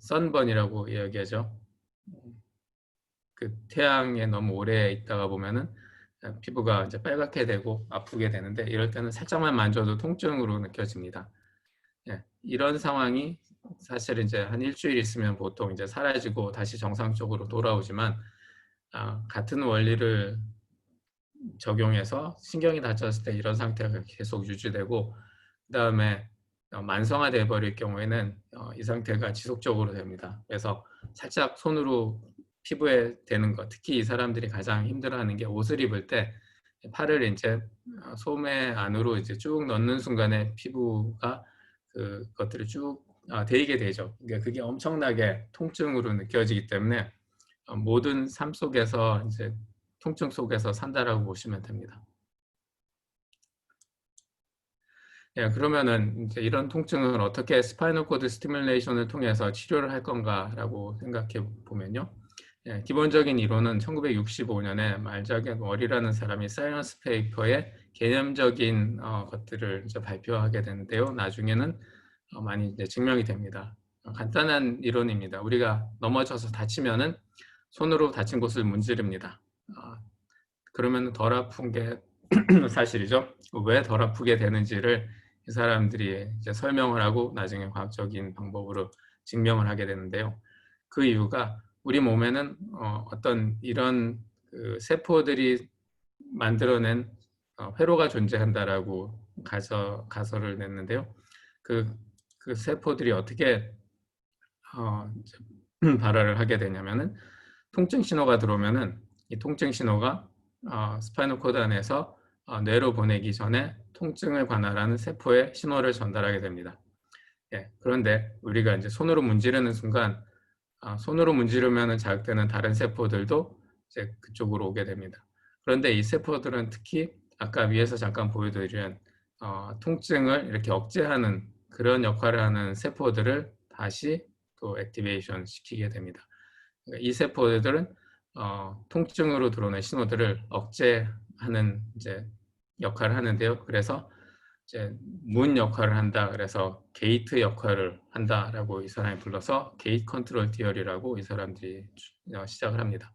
선번이라고 이야기하죠. 그 태양에 너무 오래 있다가 보면은 피부가 이제 빨갛게 되고 아프게 되는데 이럴 때는 살짝만 만져도 통증으로 느껴집니다. 이런 상황이 사실 이제 한 일주일 있으면 보통 이제 사라지고 다시 정상적으로 돌아오지만 같은 원리를 적용해서 신경이 다쳤을 때 이런 상태가 계속 유지되고 그 다음에 만성화돼 버릴 경우에는 이 상태가 지속적으로 됩니다. 그래서 살짝 손으로 피부에 대는 것, 특히 이 사람들이 가장 힘들어하는 게 옷을 입을 때 팔을 이제 소매 안으로 이제 쭉 넣는 순간에 피부가 그것들을 쭉 데이게 되죠. 그러니까 그게 엄청나게 통증으로 느껴지기 때문에 모든 삶 속에서 이제 통증 속에서 산다라고 보시면 됩니다. 그러면은 이제 이런 통증을 어떻게 스파이널 코드 스티뮬레이션을 통해서 치료를 할 건가라고 생각해 보면요. 기본적인 이론은 1965년에 말자겐 월이라는 사람이 사이언스 페이퍼에 개념적인 것들을 이제 발표하게 되는데요. 나중에는 많이 이제 증명이 됩니다. 간단한 이론입니다. 우리가 넘어져서 다치면은 손으로 다친 곳을 문지릅니다. 그러면 덜 아픈 게 사실이죠. 왜 덜 아프게 되는지를 이 사람들이 이제 설명을 하고 나중에 과학적인 방법으로 증명을 하게 되는데요. 그 이유가 우리 몸에는 어떤 이런 그 세포들이 만들어낸 회로가 존재한다라고 가설을 냈는데요. 그 세포들이 어떻게 발화를 하게 되냐면은 통증 신호가 들어오면은 이 통증 신호가 스파이널 코드 안에서 뇌로 보내기 전에 통증을 관할하는 세포에 신호를 전달하게 됩니다. 그런데 우리가 이제 손으로 문지르는 순간 손으로 문지르면 자극되는 다른 세포들도 이제 그쪽으로 오게 됩니다. 그런데 이 세포들은 특히 아까 위에서 잠깐 보여드린 통증을 이렇게 억제하는 그런 역할을 하는 세포들을 다시 또 액티베이션 시키게 됩니다. 그러니까 이 세포들은 통증으로 들어오는 신호들을 억제하는 이제 역할을 하는데요. 그래서 이제 문 역할을 한다. 그래서 게이트 역할을 한다라고 이 사람이 불러서 게이트 컨트롤 티어리라고 이 사람들이 시작을 합니다.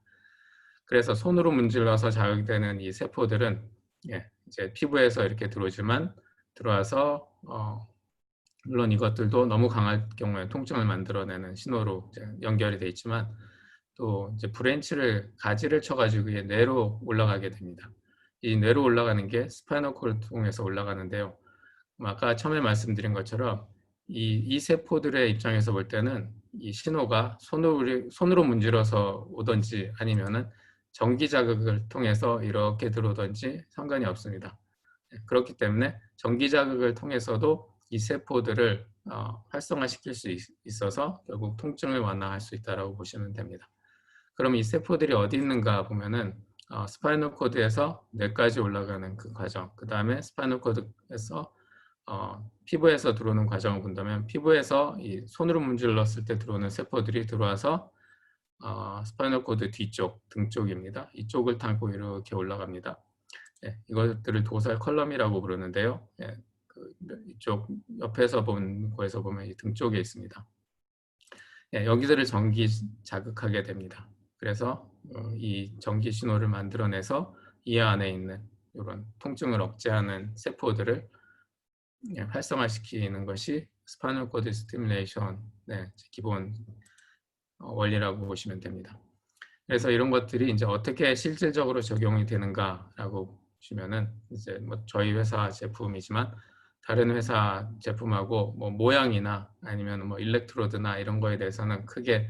그래서 손으로 문질러서 자극되는 이 세포들은 이제 피부에서 이렇게 들어오지만 들어와서 물론 이것들도 너무 강할 경우에 통증을 만들어내는 신호로 이제 연결이 돼 있지만 또 이제 브랜치를 가지를 쳐가지고 이게 뇌로 올라가게 됩니다. 이 뇌로 올라가는 게 스파이널 코드를 통해서 올라가는데요. 아까 처음에 말씀드린 것처럼 이 세포들의 입장에서 볼 때는 이 신호가 손으로 문질러서 오든지 아니면은 전기 자극을 통해서 이렇게 들어오든지 상관이 없습니다. 그렇기 때문에 전기 자극을 통해서도 이 세포들을 활성화시킬 수 있어서 결국 통증을 완화할 수 있다고 보시면 됩니다. 그럼 이 세포들이 어디 있는가 보면은 스파이널 코드에서 뇌까지 올라가는 그 과정, 그 다음에 스파이널 코드에서 피부에서 들어오는 과정을 본다면 피부에서 이 손으로 문질렀을 때 들어오는 세포들이 들어와서 스파이널 코드 뒤쪽, 등 쪽입니다. 이쪽을 타고 이렇게 올라갑니다. 네, 이것들을 도살 컬럼이라고 부르는데요. 네, 이쪽 옆에서 본 거에서 보면 이 등 쪽에 있습니다. 네, 여기들을 전기 자극하게 됩니다. 그래서 이 전기 신호를 만들어내서 이 안에 있는 이런 통증을 억제하는 세포들을 활성화시키는 것이 스파이널 코드 스티뮬레이션 기본 원리라고 보시면 됩니다. 그래서 이런 것들이 이제 어떻게 실질적으로 적용이 되는가라고 보시면은 이제 뭐 저희 회사 제품이지만 다른 회사 제품하고 뭐 모양이나 아니면 뭐 일렉트로드나 이런 거에 대해서는 크게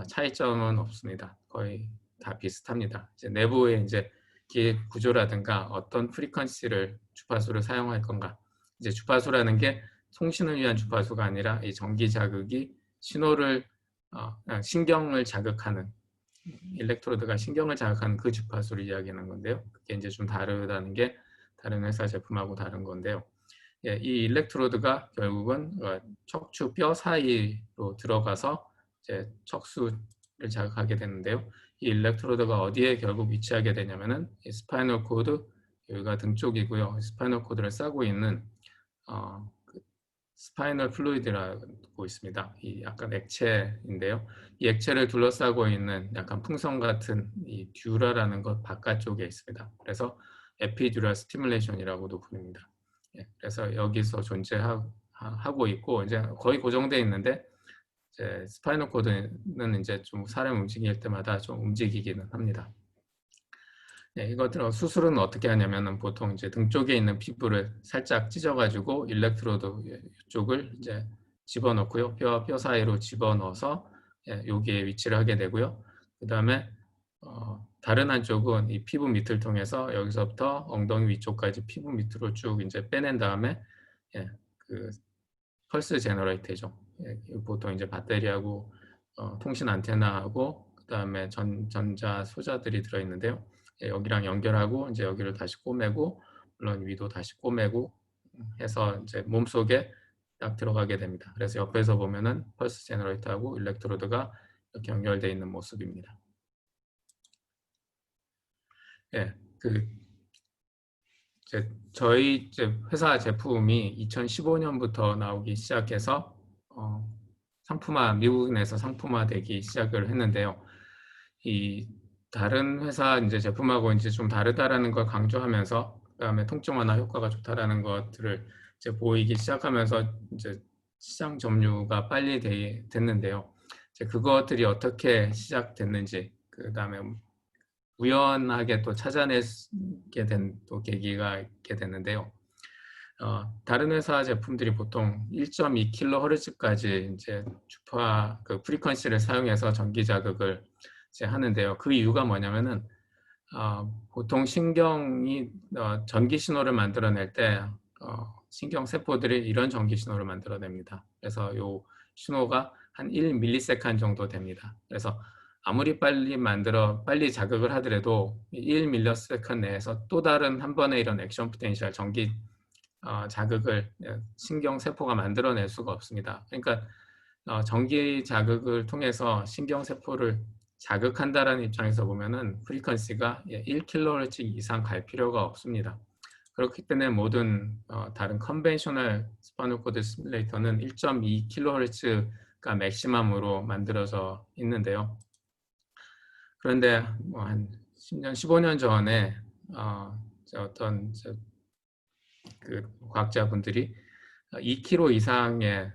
차이점은 없습니다. 거의 다 비슷합니다. 이제 내부에 이제 기획 구조라든가 어떤 프리퀀시를 주파수를 사용할 건가. 이제 주파수라는 게 통신을 위한 주파수가 아니라 이 전기 자극이 신호를 신경을 자극하는 일렉트로드가 신경을 자극하는 그 주파수를 이야기하는 건데요. 그게 이제 좀 다르다는 게 다른 회사 제품하고 다른 건데요. 예, 이 일렉트로드가 결국은 척추 뼈 사이로 들어가서 이제 척수를 자극하게 되는데요. 이 일렉트로드가 어디에 결국 위치하게 되냐면은 이 스파이널 코드 여기가 등 쪽이고요. 스파이널 코드를 싸고 있는 그 스파이널 플루이드라고 있습니다. 이 약간 액체인데요. 이 액체를 둘러싸고 있는 약간 풍선 같은 이 듀라라는 것 바깥쪽에 있습니다. 그래서 에피듀랄 스티뮬레이션이라고도 부릅니다. 예, 그래서 여기서 존재하고 있고 이제 거의 고정되어 있는데 이제 스파이널 코드는 이제 좀 사람 움직일 때마다 좀 움직이기는 합니다. 네, 이것들 수술은 어떻게 하냐면은 보통 이제 등 쪽에 있는 피부를 살짝 찢어가지고 일렉트로드 쪽을 이제 집어넣고요. 뼈 사이로 집어넣어서 여기에 위치를 하게 되고요. 그 다음에 다른 한쪽은 이 피부 밑을 통해서 여기서부터 엉덩이 위쪽까지 피부 밑으로 쭉 이제 빼낸 다음에 그 펄스 제너레이터죠. 보통 이제 배터리하고 통신 안테나하고 그 다음에 전자 소자들이 들어있는데요. 여기랑 연결하고 이제 여기를 다시 꼬매고 물론 위도 다시 꼬매고 해서 이제 몸속에 딱 들어가게 됩니다. 그래서 옆에서 보면은 펄스 제너레이터하고 일렉트로드가 이렇게 연결되어 있는 모습입니다. 예, 저희 회사 제품이 2015년부터 나오기 시작해서 미국 내에서 상품화되기 시작을 했는데요. 이 다른 회사 이제 제품하고 이제 좀 다르다라는 걸 강조하면서 그다음에 통증 완화 효과가 좋다라는 것들을 이제 보이기 시작하면서 이제 시장 점유가 빨리 됐는데요. 이제 그것들이 어떻게 시작됐는지 그다음에 우연하게 또 찾아내게 된 또 계기가 있게 됐는데요. 다른 회사 제품들이 보통 1.2kHz까지 이제 주파 그 프리퀀시를 사용해서 전기 자극을 이제 하는데요. 그 이유가 뭐냐면은 보통 신경이 전기 신호를 만들어낼 때 신경 세포들이 이런 전기 신호를 만들어냅니다. 그래서 요 신호가 한 1ms 정도 됩니다. 그래서 아무리 빨리 자극을 하더라도 1ms 내에서 또 다른 한 번의 이런 액션 포텐셜 전기 자극을 신경 세포가 만들어낼 수가 없습니다. 그러니까 전기 자극을 통해서 신경 세포를 자극한다라는 입장에서 보면은 프리퀀시가 1kHz 이상 갈 필요가 없습니다. 그렇기 때문에 모든 다른 컨벤셔널 스파이널 코드 시뮬레이터는 1.2kHz가 맥시멈으로 만들어져 있는데요. 그런데 뭐 한 10년, 15년 전에 어떤 그 과학자분들이 2kg 이상의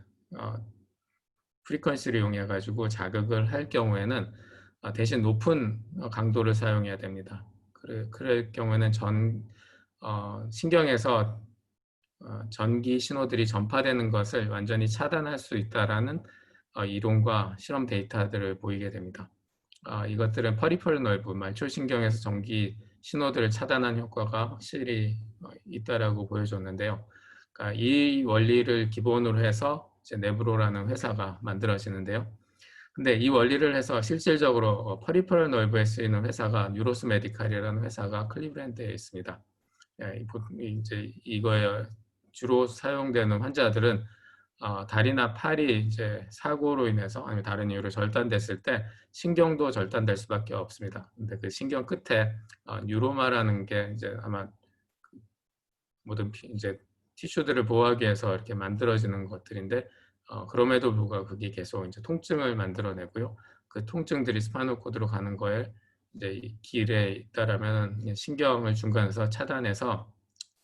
프리퀀시를 이용해 가지고 자극을 할 경우에는 대신 높은 강도를 사용해야 됩니다. 그럴 경우에는 신경에서 전기 신호들이 전파되는 것을 완전히 차단할 수 있다라는 이론과 실험 데이터들을 보이게 됩니다. 이것들은 퍼리퍼럴 너브, 말초신경에서 전기 신호들을 차단하는 효과가 확실히 있다라고 보여줬는데요. 그러니까 이 원리를 기본으로 해서 이제 네브로라는 회사가 만들어지는데요. 근데 이 원리를 해서 실질적으로 퍼리퍼럴 너브에 쓰이는 회사가 뉴로스 메디칼이라는 회사가 클리브랜드에 있습니다. 이제 이거에 주로 사용되는 환자들은 다리나 팔이 이제 사고로 인해서 아니면 다른 이유로 절단됐을 때 신경도 절단될 수밖에 없습니다. 근데 그 신경 끝에 뉴로마라는 게 이제 아마 모든 이제 티슈들을 보호하기 위해서 이렇게 만들어지는 것들인데 그럼에도 불구하고 그게 계속 이제 통증을 만들어내고요. 그 통증들이 스파이널 코드로 가는 거에 이제 이 길에 있다라면 신경을 중간에서 차단해서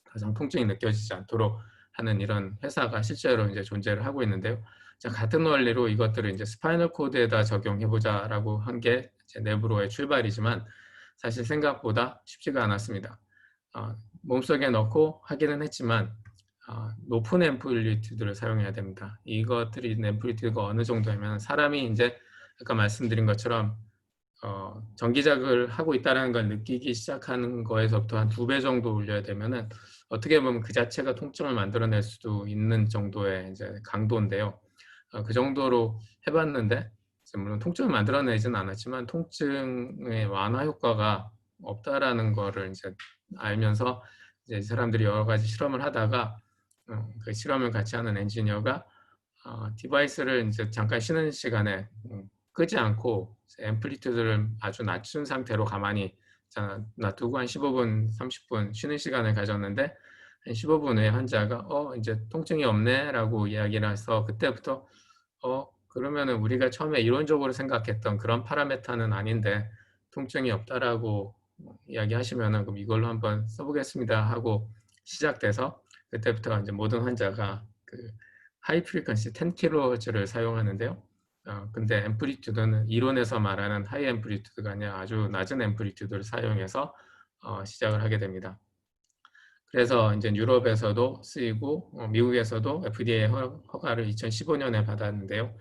가장 통증이 느껴지지 않도록 하는 이런 회사가 실제로 이제 존재를 하고 있는데요. 자, 같은 원리로 이것들을 이제 스파이널 코드에다 적용해보자라고 한 게 네브로의 출발이지만 사실 생각보다 쉽지가 않았습니다. 몸속에 넣고 하기는 했지만 높은 앰플리튜드를 사용해야 됩니다. 이것들이 앰플리튜드가 어느 정도냐면 사람이 이제 아까 말씀드린 것처럼 전기자극을 하고 있다는 걸 느끼기 시작하는 거에서부터 한 2배 정도 올려야 되면은 어떻게 보면 그 자체가 통증을 만들어낼 수도 있는 정도의 이제 강도인데요. 그 정도로 해봤는데 물론 통증을 만들어내지는 않았지만 통증의 완화 효과가 없다라는 거를 이제 알면서 이제 사람들이 여러 가지 실험을 하다가 그 실험을 같이 하는 엔지니어가 디바이스를 이제 잠깐 쉬는 시간에 끄지 않고 앰플리튜드를 아주 낮춘 상태로 가만히 놔두고 한 15분, 30분 쉬는 시간을 가졌는데 한 15분 후에 환자가 이제 통증이 없네 라고 이야기를 해서 그때부터 그러면은 우리가 처음에 이론적으로 생각했던 그런 파라메타는 아닌데 통증이 없다라고 이야기하시면은 그럼 이걸로 한번 써보겠습니다 하고 시작돼서 그때부터 이제 모든 환자가 그 하이 프리퀀시 10kHz를 사용하는데요. 근데 앰플리튜드는 이론에서 말하는 하이 앰플리튜드가 아니라 아주 낮은 앰플리튜드를 사용해서 시작을 하게 됩니다. 그래서 이제 유럽에서도 쓰이고 미국에서도 FDA 허가를 2015년에 받았는데요.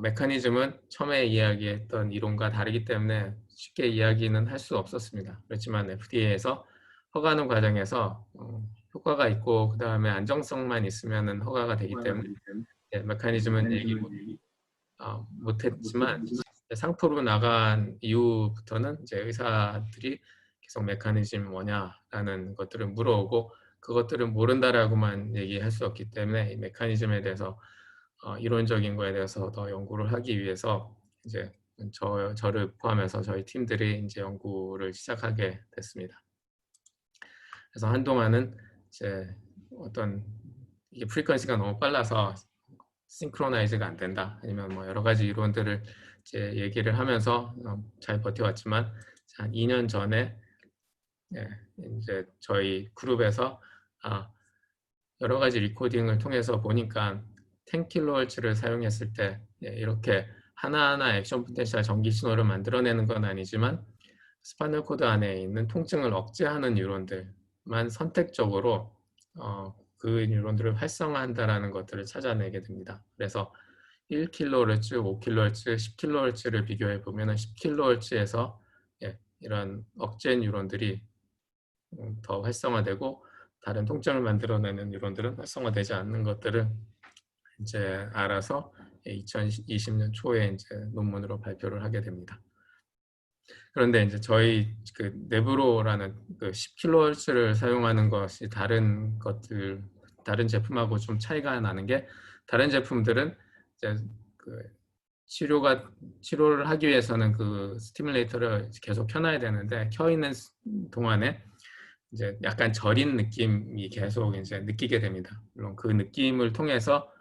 메커니즘은 처음에 이야기했던 이론과 다르기 때문에 쉽게 이야기는 할 수 없었습니다. 그렇지만 FDA에서 허가하는 과정에서 효과가 있고 그 다음에 안정성만 있으면 허가가 되기 때문에 메커니즘은 얘기 못했지만 상표로 나간 이후부터는 이제 의사들이 계속 메커니즘 뭐냐라는 것들을 물어오고 그것들을 모른다라고만 얘기할 수 없기 때문에 이 메커니즘에 대해서 이론적인 거에 대해서 더 연구를 하기 위해서 이제 저를 포함해서 저희 팀들이 이제 연구를 시작하게 됐습니다. 그래서 한동안은 이제 이게 프리퀀시가 너무 빨라서 싱크로나이즈가 안 된다 아니면 뭐 여러 가지 이론들을 이제 얘기를 하면서 잘 버텨왔지만 한 2년 전에 이제 저희 그룹에서 여러 가지 리코딩을 통해서 보니까 10kHz를 사용했을 때 이렇게 하나하나 액션 포텐셜 전기 신호를 만들어내는 건 아니지만 스파이널 코드 안에 있는 통증을 억제하는 뉴런들만 선택적으로 그 뉴런들을 활성화한다라는 것들을 찾아내게 됩니다. 그래서 1kHz, 5kHz, 10kHz를 비교해 보면 10kHz에서 이런 억제 뉴런들이 더 활성화되고 다른 통증을 만들어내는 뉴런들은 활성화되지 않는 것들을 이제 알아서 2020년 초에 이제 논문으로 발표를 하게 됩니다. 그런데 이제 저희 그 네브로라는 그 10kHz를 사용하는 것이 다른 제품하고 좀 차이가 나는 게 다른 제품들은 이제 그 치료를 하기 위해서는 그 스티뮬레이터를 계속 켜놔야 되는데 켜 있는 동안에 이제 약간 저린 느낌이 계속 이제 느끼게 됩니다. 물론 그 느낌을 통해서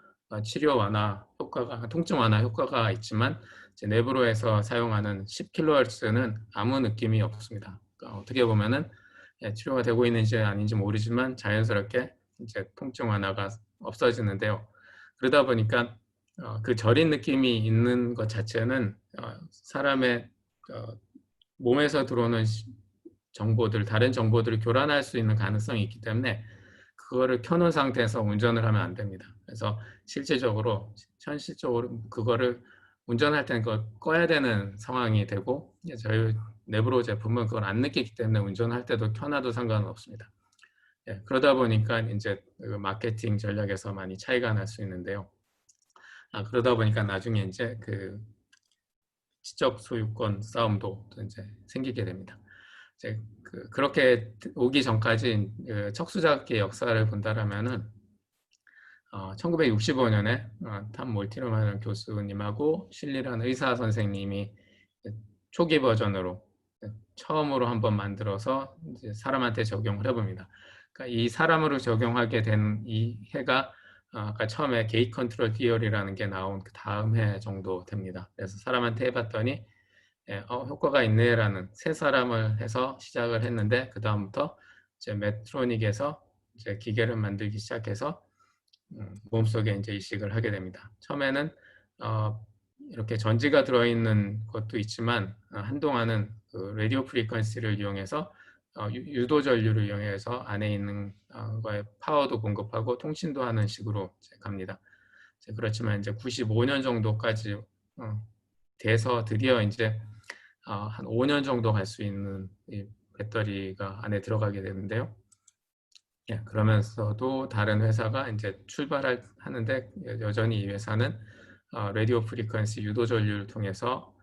치료 완화 효과가, 통증 완화 효과가 있지만 이제 네브로에서 사용하는 10kHz는 아무 느낌이 없습니다. 그러니까 어떻게 보면은 치료가 되고 있는지 아닌지 모르지만 자연스럽게 이제 통증 완화가 없어지는데요. 그러다 보니까 그 저린 느낌이 있는 것 자체는 사람의 몸에서 들어오는 정보들, 다른 정보들을 교란할 수 있는 가능성이 있기 때문에 그거를 켜놓은 상태에서 운전을 하면 안 됩니다. 그래서 실질적으로, 현실적으로 그거를 운전할 때는 그걸 꺼야 되는 상황이 되고, 저희 네브로 제품은 그걸 안 느끼기 때문에 운전할 때도 켜놔도 상관은 없습니다. 예, 그러다 보니까 이제 그 마케팅 전략에서 많이 차이가 날 수 있는데요. 그러다 보니까 나중에 이제 그 지적 소유권 싸움도 이제 생기게 됩니다. 이제 그렇게 오기 전까지 척수자극의 역사를 본다라면은 1965년에 탐 몰티너라는 교수님하고 실리라는 의사 선생님이 초기 버전으로 처음으로 한번 만들어서 이제 사람한테 적용을 해봅니다. 그러니까 이 사람으로 적용하게 된 이 해가 아까 처음에 게이트 컨트롤 티어리라는 게 나온 그 다음 해 정도 됩니다. 그래서 사람한테 해봤더니 효과가 있네라는 세 사람을 해서 시작을 했는데, 그 다음부터 이제 메트로닉에서 이제 기계를 만들기 시작해서 몸속에 이제 이식을 하게 됩니다. 처음에는 이렇게 전지가 들어있는 것도 있지만 한동안은 그 라디오 프리퀀시를 이용해서 유도 전류를 이용해서 안에 있는 거에 파워도 공급하고 통신도 하는 식으로 갑니다. 그렇지만 이제 95년 정도까지 돼서 드디어 이제 한 5년 정도 갈 수 있는 이 배터리가 안에 들어가게 되는데요. 예, 그러면서도 다른 회사가 이제 출발을 하는데 여전히 이 회사는 라디오 프리퀀시 유도 전류를 통해서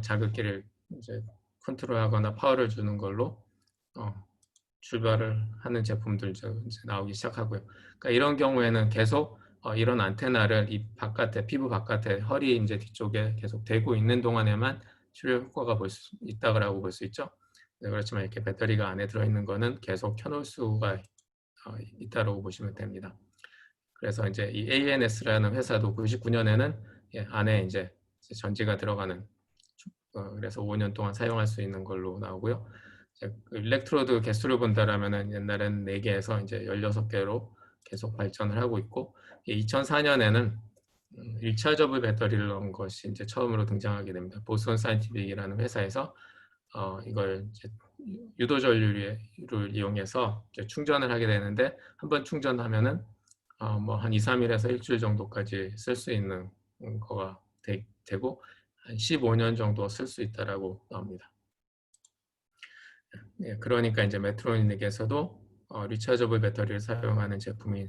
자극기를 이제 컨트롤하거나 파워를 주는 걸로 출발을 하는 제품들 이제 나오기 시작하고요. 그러니까 이런 경우에는 계속 이런 안테나를 이 바깥에, 피부 바깥에, 허리 이제 뒤쪽에 계속 대고 있는 동안에만 치료 효과가 볼 수 있다고 볼 수 있죠. 네, 그렇지만 이렇게 배터리가 안에 들어있는 거는 계속 켜놓을 수가 있다고 보시면 됩니다. 그래서 이제 이 ANS라는 회사도 99년에는 안에 이제 전지가 들어가는, 그래서 5년 동안 사용할 수 있는 걸로 나오고요. 일렉트로드 개수를 본다라면은 옛날엔 4개에서 이제 16개로 계속 발전을 하고 있고, 2004년에는 1차저블 배터리를 넣은 것이 이제 처음으로 등장하게 됩니다. 보스턴 사이언티픽이라는 회사에서 이걸 이제 유도 전류를 이용해서 이제 충전을 하게 되는데, 한번 충전하면은 뭐 한 2, 3일에서 일주일 정도까지 쓸 수 있는 거가 되고 한 15년 정도 쓸 수 있다라고 나옵니다. 예, 그러니까 이제 메트로닉에서도 리차저블 배터리를 사용하는 제품이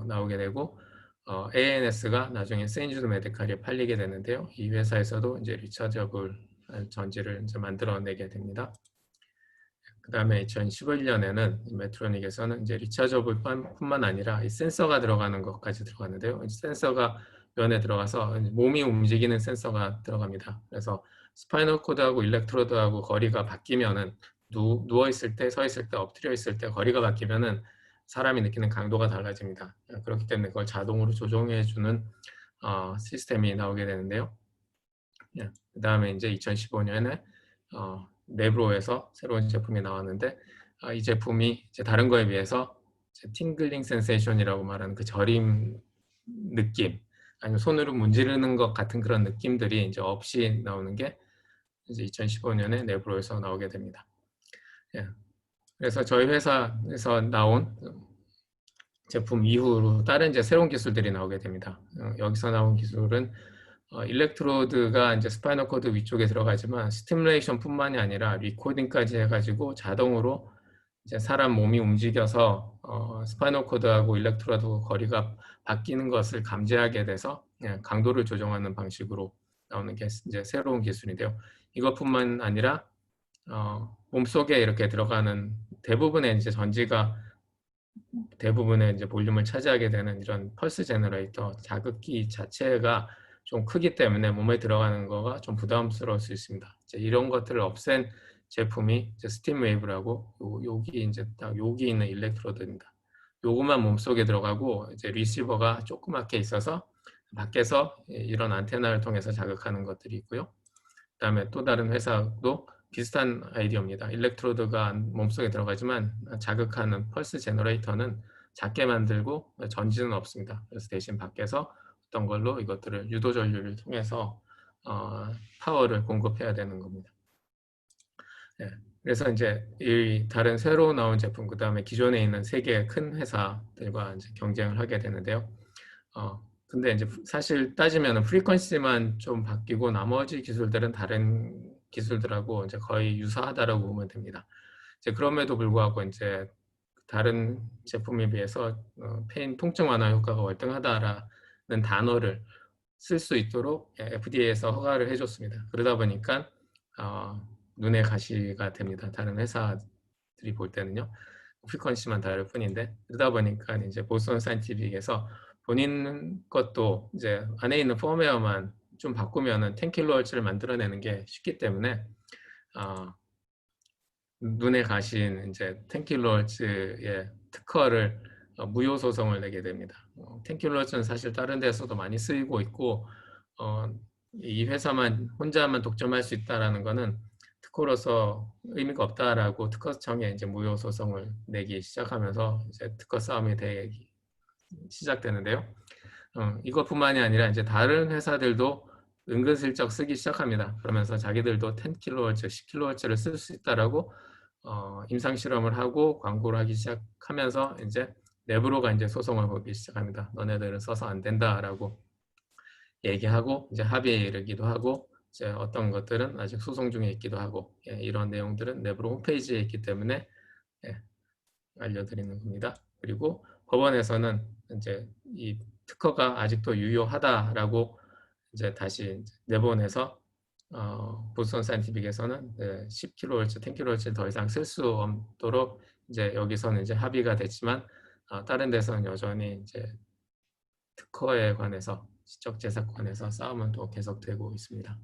나오게 되고, ANS가 나중에 세인주드 메디칼에 팔리게 되는데요. 이 회사에서도 이제 리차저블 전지를 이제 만들어내게 됩니다. 그 다음에 2011년에는 메트로닉에서는 이제 리차저블뿐만 아니라 이 센서가 들어가는 것까지 들어갔는데요. 센서가 면에 들어가서 몸이 움직이는 센서가 들어갑니다. 그래서 스파이널 코드하고 일렉트로드하고 거리가 바뀌면은 누워 있을 때, 서 있을 때, 엎드려 있을 때 거리가 바뀌면은 사람이 느끼는 강도가 달라집니다. 그렇기 때문에 그걸 자동으로 조정해주는 시스템이 나오게 되는데요. 그 다음에 이제 2015년에 네브로에서 새로운 제품이 나왔는데, 이 제품이 이제 다른 거에 비해서 팅글링 센세이션이라고 말하는 그 저림 느낌, 아니면 손으로 문지르는 것 같은 그런 느낌들이 이제 없이 나오는 게 이제 2015년에 네브로에서 나오게 됩니다. 그래서 저희 회사에서 나온 제품 이후로 다른 이제 새로운 기술들이 나오게 됩니다. 여기서 나온 기술은 일렉트로드가 이제 스파이널 코드 위쪽에 들어가지만 스티뮬레이션뿐만이 아니라 리코딩까지 해가지고 자동으로 이제 사람 몸이 움직여서 스파이널 코드하고 일렉트로드 거리가 바뀌는 것을 감지하게 돼서 강도를 조정하는 방식으로 나오는 게 이제 새로운 기술인데요. 이것뿐만 아니라 몸속에 이렇게 들어가는 대부분의 이제 전지가 대부분의 이제 볼륨을 차지하게 되는 이런 펄스 제너레이터 자극기 자체가 좀 크기 때문에 몸에 들어가는 거가 좀 부담스러울 수 있습니다. 이제 이런 것들을 없앤 제품이 이제 스팀 웨이브라고, 여기 이제 딱 여기 있는 일렉트로드입니다. 요것만 몸속에 들어가고 이제 리시버가 조그맣게 있어서 밖에서 이런 안테나를 통해서 자극하는 것들이 있고요. 그다음에 또 다른 회사도 비슷한 아이디어입니다. 일렉트로드가 몸속에 들어가지만 자극하는 펄스 제너레이터는 작게 만들고 전지는 없습니다. 그래서 대신 밖에서 어떤 걸로 이것들을 유도 전류를 통해서 파워를 공급해야 되는 겁니다. 네. 그래서 이제 이 다른 새로 나온 제품, 그 다음에 기존에 있는 세 개의 큰 회사들과 이제 경쟁을 하게 되는데요. 근데 이제 사실 따지면 프리퀀시만 좀 바뀌고 나머지 기술들은 다른 기술들하고 이제 거의 유사하다라고 보면 됩니다. 이제 그럼에도 불구하고 이제 다른 제품에 비해서 페인 통증 완화 효과가 월등하다라는 단어를 쓸 수 있도록 FDA에서 허가를 해줬습니다. 그러다 보니까 눈에 가시가 됩니다. 다른 회사들이 볼 때는요. 프리퀀시만 다를 뿐인데, 그러다 보니까 이제 보스턴 사이언티픽에서 본인 것도 이제 안에 있는 펌웨어만 좀 바꾸면은 10kHz를 만들어내는 게 쉽기 때문에 눈에 가신 이제 10kHz의 특허를 무효 소송을 내게 됩니다. 10kHz는 사실 다른 데서도 많이 쓰이고 있고 이 회사만 혼자만 독점할 수 있다라는 거는 특허로서 의미가 없다라고 특허청에 이제 무효 소송을 내기 시작하면서 이제 특허 싸움이 되기 시작되는데요. 이것뿐만이 아니라 이제 다른 회사들도 은근슬쩍 쓰기 시작합니다. 그러면서 자기들도 10kHz, 10kHz를 쓸 수 있다라고 임상 실험을 하고 광고를 하기 시작하면서 이제 내부로가 이제 소송을 걸기 시작합니다. 너네들은 써서 안 된다라고 얘기하고 이제 합의에 이르기도 하고 이제 어떤 것들은 아직 소송 중에 있기도 하고 이런 내용들은 내부로 홈페이지에 있기 때문에 알려드리는 겁니다. 그리고 법원에서는 이제 이 특허가 아직도 유효하다라고 이제 다시 내보내서 보스턴 사이언티픽에서는 10kHz, 10kHz 더 이상 쓸 수 없도록 이제 여기서는 이제 합의가 됐지만 다른 데서는 여전히 이제 특허에 관해서 지적재산권에서 싸움은 또 계속되고 있습니다.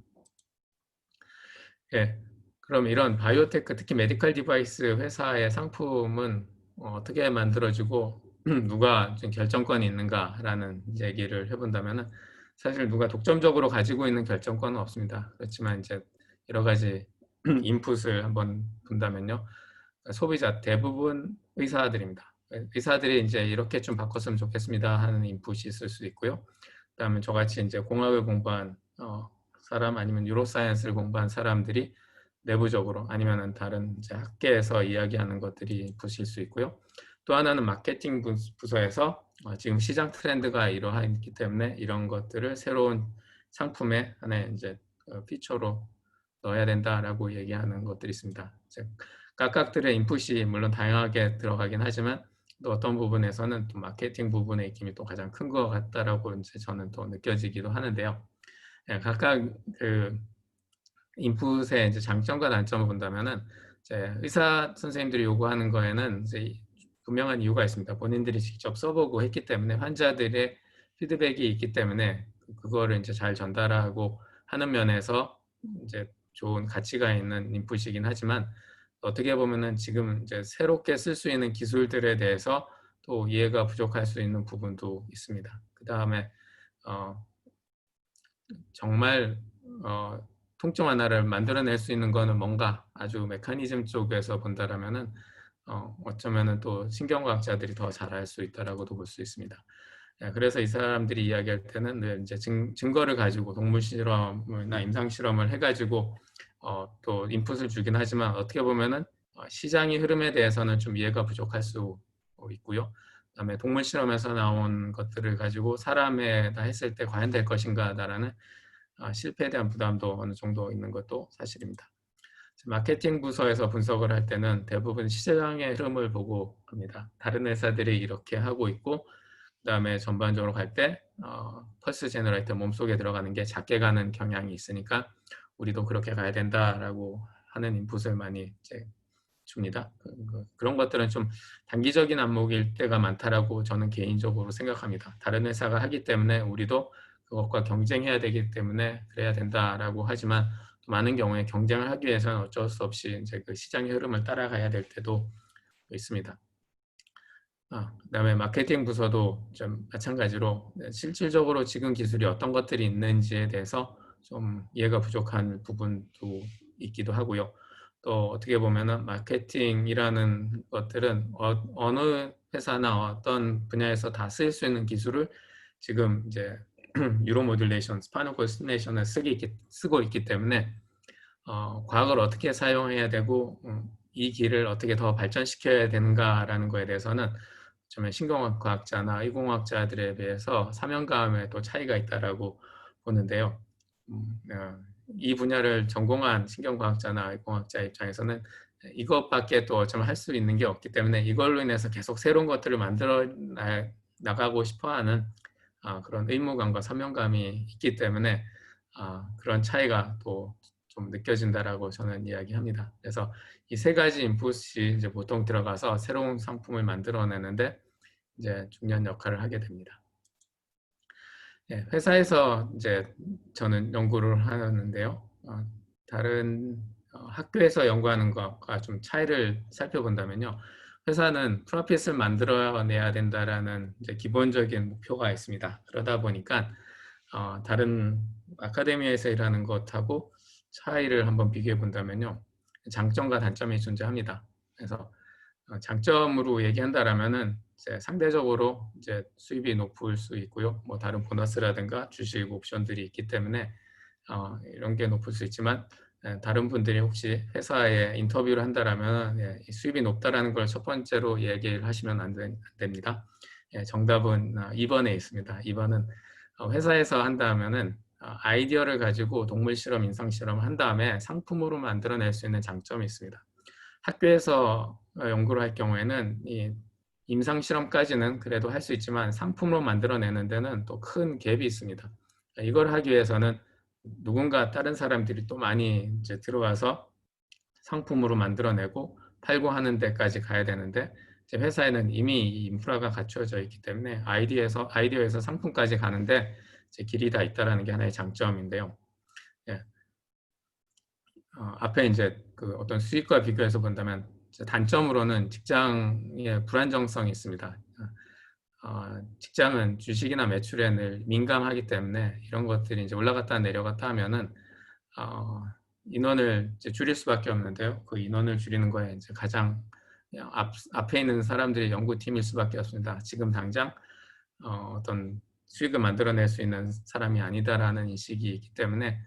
예, 그럼 이런 바이오테크, 특히 메디컬 디바이스 회사의 상품은 어떻게 만들어지고 누가 좀 결정권이 있는가라는 얘기를 해본다면은 사실 누가 독점적으로 가지고 있는 결정권은 없습니다. 그렇지만 이제 여러 가지 인풋을 한번 본다면요, 소비자 대부분 의사들입니다. 의사들이 이제 이렇게 좀 바꿨으면 좋겠습니다 하는 인풋이 있을 수 있고요. 그다음에 저같이 이제 공학을 공부한 사람 아니면 뉴로사이언스를 공부한 사람들이 내부적으로 아니면은 다른 이제 학계에서 이야기하는 것들이 보실 수 있고요. 또 하나는 마케팅 부서에서 지금 시장 트렌드가 이러하기 때문에 이런 것들을 새로운 상품의 하나의 이제 피처로 넣어야 된다라고 얘기하는 것들이 있습니다. 각각들의 인풋이 물론 다양하게 들어가긴 하지만 또 어떤 부분에서는 또 마케팅 부분의 힘이 또 가장 큰 것 같다라고 이제 저는 또 느껴지기도 하는데요. 각각 그 인풋의 이제 장점과 단점을 본다면은 이제 의사 선생님들이 요구하는 거에는 이제 분명한 이유가 있습니다. 본인들이 직접 써보고 했기 때문에 환자들의 피드백이 있기 때문에 그거를 이제 잘 전달하고 하는 면에서 이제 좋은 가치가 있는 인풋이긴 하지만 어떻게 보면은 지금 이제 새롭게 쓸 수 있는 기술들에 대해서 또 이해가 부족할 수 있는 부분도 있습니다. 그 다음에 정말 통증 완화를 만들어낼 수 있는 거는 뭔가 아주 메커니즘 쪽에서 본다라면은 어쩌면은 또 신경과학자들이 더 잘할 수 있다라고도 볼 수 있습니다. 그래서 이 사람들이 이야기할 때는 이제 증거를 가지고 동물 실험이나 임상 실험을 해가지고 또 인풋을 주긴 하지만 어떻게 보면은 시장의 흐름에 대해서는 좀 이해가 부족할 수 있고요. 그다음에 동물 실험에서 나온 것들을 가지고 사람에다 했을 때 과연 될 것인가라는 실패에 대한 부담도 어느 정도 있는 것도 사실입니다. 마케팅 부서에서 분석을 할 때는 대부분 시장의 흐름을 보고 합니다. 다른 회사들이 이렇게 하고 있고 그다음에 전반적으로 갈 때 펄스 제너레이터 몸속에 들어가는 게 작게 가는 경향이 있으니까 우리도 그렇게 가야 된다라고 하는 인풋을 많이 이제 줍니다. 그런 것들은 좀 단기적인 안목일 때가 많다라고 저는 개인적으로 생각합니다. 다른 회사가 하기 때문에 우리도 그것과 경쟁해야 되기 때문에 그래야 된다라고 하지만 또 많은 경우에 경쟁을 하기 위해서는 어쩔 수 없이 이제 그 시장의 흐름을 따라가야 될 때도 있습니다. 그다음에 마케팅 부서도 좀 마찬가지로 실질적으로 지금 기술이 어떤 것들이 있는지에 대해서 좀 이해가 부족한 부분도 있기도 하고요. 또 어떻게 보면은 마케팅이라는 것들은 어느 회사나 어떤 분야에서 다 쓸 수 있는 기술을 지금 이제 유로 모듈레이션, 스파이널 코드 스티뮬레이션을 쓰고 있기 때문에 과학을 어떻게 사용해야 되고 이 길을 어떻게 더 발전시켜야 되는가라는 거에 대해서는 좀 신경과학자나 의공학자들에 비해서 사명감에 또 차이가 있다라고 보는데요. 이 분야를 전공한 신경과학자나 의공학자 입장에서는 이것밖에 또 어쩌면 할 수 있는 게 없기 때문에 이걸로 인해서 계속 새로운 것들을 만들어 나가고 싶어하는 그런 의무감과 사명감이 있기 때문에 그런 차이가 또 좀 느껴진다라고 저는 이야기합니다. 그래서 이 세 가지 인풋이 이제 보통 들어가서 새로운 상품을 만들어내는데 이제 중요한 역할을 하게 됩니다. 네, 회사에서 이제 저는 연구를 하는데요. 다른 학교에서 연구하는 것과 좀 차이를 살펴본다면요. 회사는 프로핏을 만들어내야 된다라는 이제 기본적인 목표가 있습니다. 그러다 보니까 다른 아카데미에서 일하는 것하고 차이를 한번 비교해 본다면요. 장점과 단점이 존재합니다. 그래서 장점으로 얘기한다라면은 이제 상대적으로 이제 수입이 높을 수 있고요. 뭐 다른 보너스라든가 주식 옵션들이 있기 때문에 이런 게 높을 수 있지만 다른 분들이 혹시 회사에 인터뷰를 한다라면 수입이 높다라는 걸 첫 번째로 얘기를 하시면 안 됩니다. 정답은 2번에 있습니다. 2번은 회사에서 한다면은 아이디어를 가지고 동물 실험, 인상 실험을 한 다음에 상품으로 만들어낼 수 있는 장점이 있습니다. 학교에서 연구를 할 경우에는 이 임상 실험까지는 그래도 할 수 있지만 상품으로 만들어내는 데는 또 큰 갭이 있습니다. 이걸 하기 위해서는 누군가 다른 사람들이 또 많이 이제 들어와서 상품으로 만들어내고 팔고 하는 데까지 가야 되는데 제 회사에는 이미 인프라가 갖춰져 있기 때문에 아이디어에서 상품까지 가는데 제 길이 다 있다라는 게 하나의 장점인데요. 예. 앞에 이제 그 어떤 수익과 비교해서 본다면 단점으로는 직장의 불안정성이 있습니다. 직장은 주식이나 매출에 늘 민감하기 때문에 이런 것들이 이제 올라갔다 내려갔다 하면은 인원을 이제 줄일 수밖에 없는데요. 그 인원을 줄이는 거에 이제 가장 앞에 있는 사람들이 연구팀일 수밖에 없습니다. 지금 당장 어떤 수익을 만들어낼 수 있는 사람이 아니다라는 인식이 있기 때문에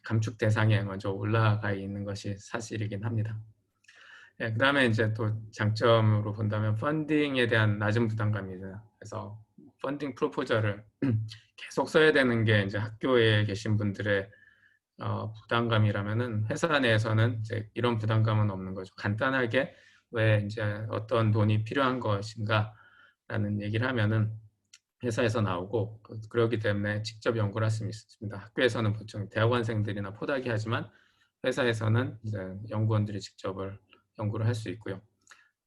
감축 대상에 먼저 올라가 있는 것이 사실이긴 합니다. 네, 그 다음에 이제 또 장점으로 본다면 펀딩에 대한 낮은 부담감입니다. 그래서 펀딩 프로포저를 계속 써야 되는 게 이제 학교에 계신 분들의 부담감이라면은 회사 내에서는 이제 이런 부담감은 없는 거죠. 간단하게 왜 이제 어떤 돈이 필요한 것인가라는 얘기를 하면은 회사에서 나오고 그렇기 때문에 직접 연구를 할 수 있습니다. 학교에서는 보통 대학원생들이나 포닥이 하지만 회사에서는 이제 연구원들이 직접 연구를 할 수 있고요.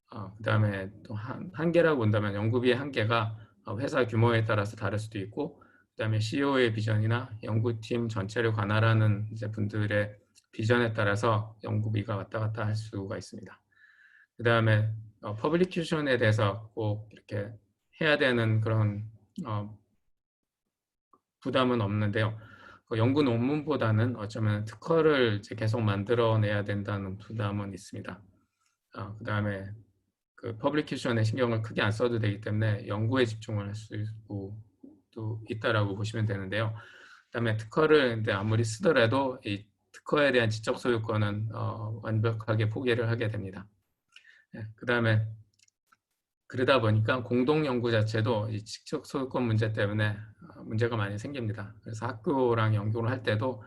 그 다음에 또 한계라고 본다면 연구비의 한계가 회사 규모에 따라서 다를 수도 있고 그 다음에 CEO의 비전이나 연구팀 전체를 관할하는 이제 분들의 비전에 따라서 연구비가 왔다 갔다 할 수가 있습니다. 그 다음에 퍼블리케이션에 대해서 꼭 이렇게 해야 되는 그런 부담은 없는데요. 그 연구 논문보다는 어쩌면 특허를 이제 계속 만들어내야 된다는 부담은 있습니다. 그 다음에 그 퍼블리케이션에 신경을 크게 안 써도 되기 때문에 연구에 집중을 할 수도 있다라고 보시면 되는데요. 그 다음에 특허를 근데 아무리 쓰더라도 이 특허에 대한 지적 소유권은 완벽하게 포기를 하게 됩니다. 그 다음에 그러다 보니까 공동 연구 자체도 이 지적 소유권 문제 때문에 문제가 많이 생깁니다. 그래서 학교랑 연구를 할 때도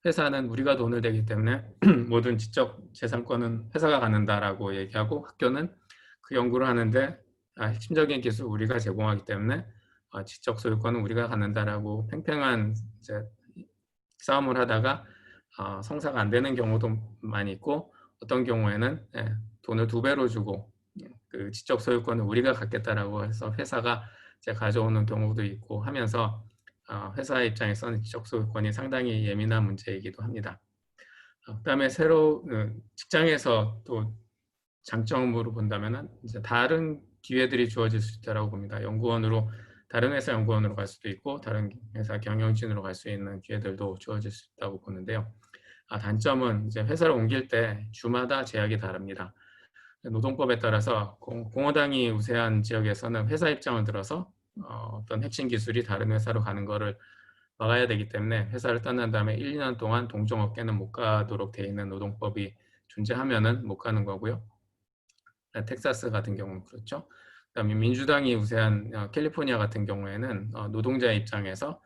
회사는 우리가 돈을 대기 때문에 모든 지적 재산권은 회사가 갖는다라고 얘기하고 학교는 그 연구를 하는데 핵심적인 기술 우리가 제공하기 때문에 지적 소유권은 우리가 갖는다라고 팽팽한 이제 싸움을 하다가 성사가 안 되는 경우도 많이 있고 어떤 경우에는 돈을 2배로 주고 그 지적 소유권을 우리가 갖겠다라고 해서 회사가 이제 가져오는 경우도 있고 하면서 회사 입장에서는 지적 소유권이 상당히 예민한 문제이기도 합니다. 그다음에 직장에서 또 장점으로 본다면은 이제 다른 기회들이 주어질 수 있다고 봅니다. 다른 회사 연구원으로 갈 수도 있고 다른 회사 경영진으로 갈 수 있는 기회들도 주어질 수 있다고 보는데요. 단점은 이제 회사를 옮길 때 주마다 제약이 다릅니다. 노동법에 따라서 공화당이 우세한 지역에서는 회사 입장을 들어서 어떤 핵심 기술이 다른 회사로 가는 거를 막아야 되기 때문에 회사를 떠난 다음에 1, 2년 동안 동종업계는 못 가도록 돼 있는 노동법이 존재하면은 못 가는 거고요. 텍사스 같은 경우는 그렇죠. 그다음에 민주당이 우세한 캘리포니아 같은 경우에는 노동자 입장에서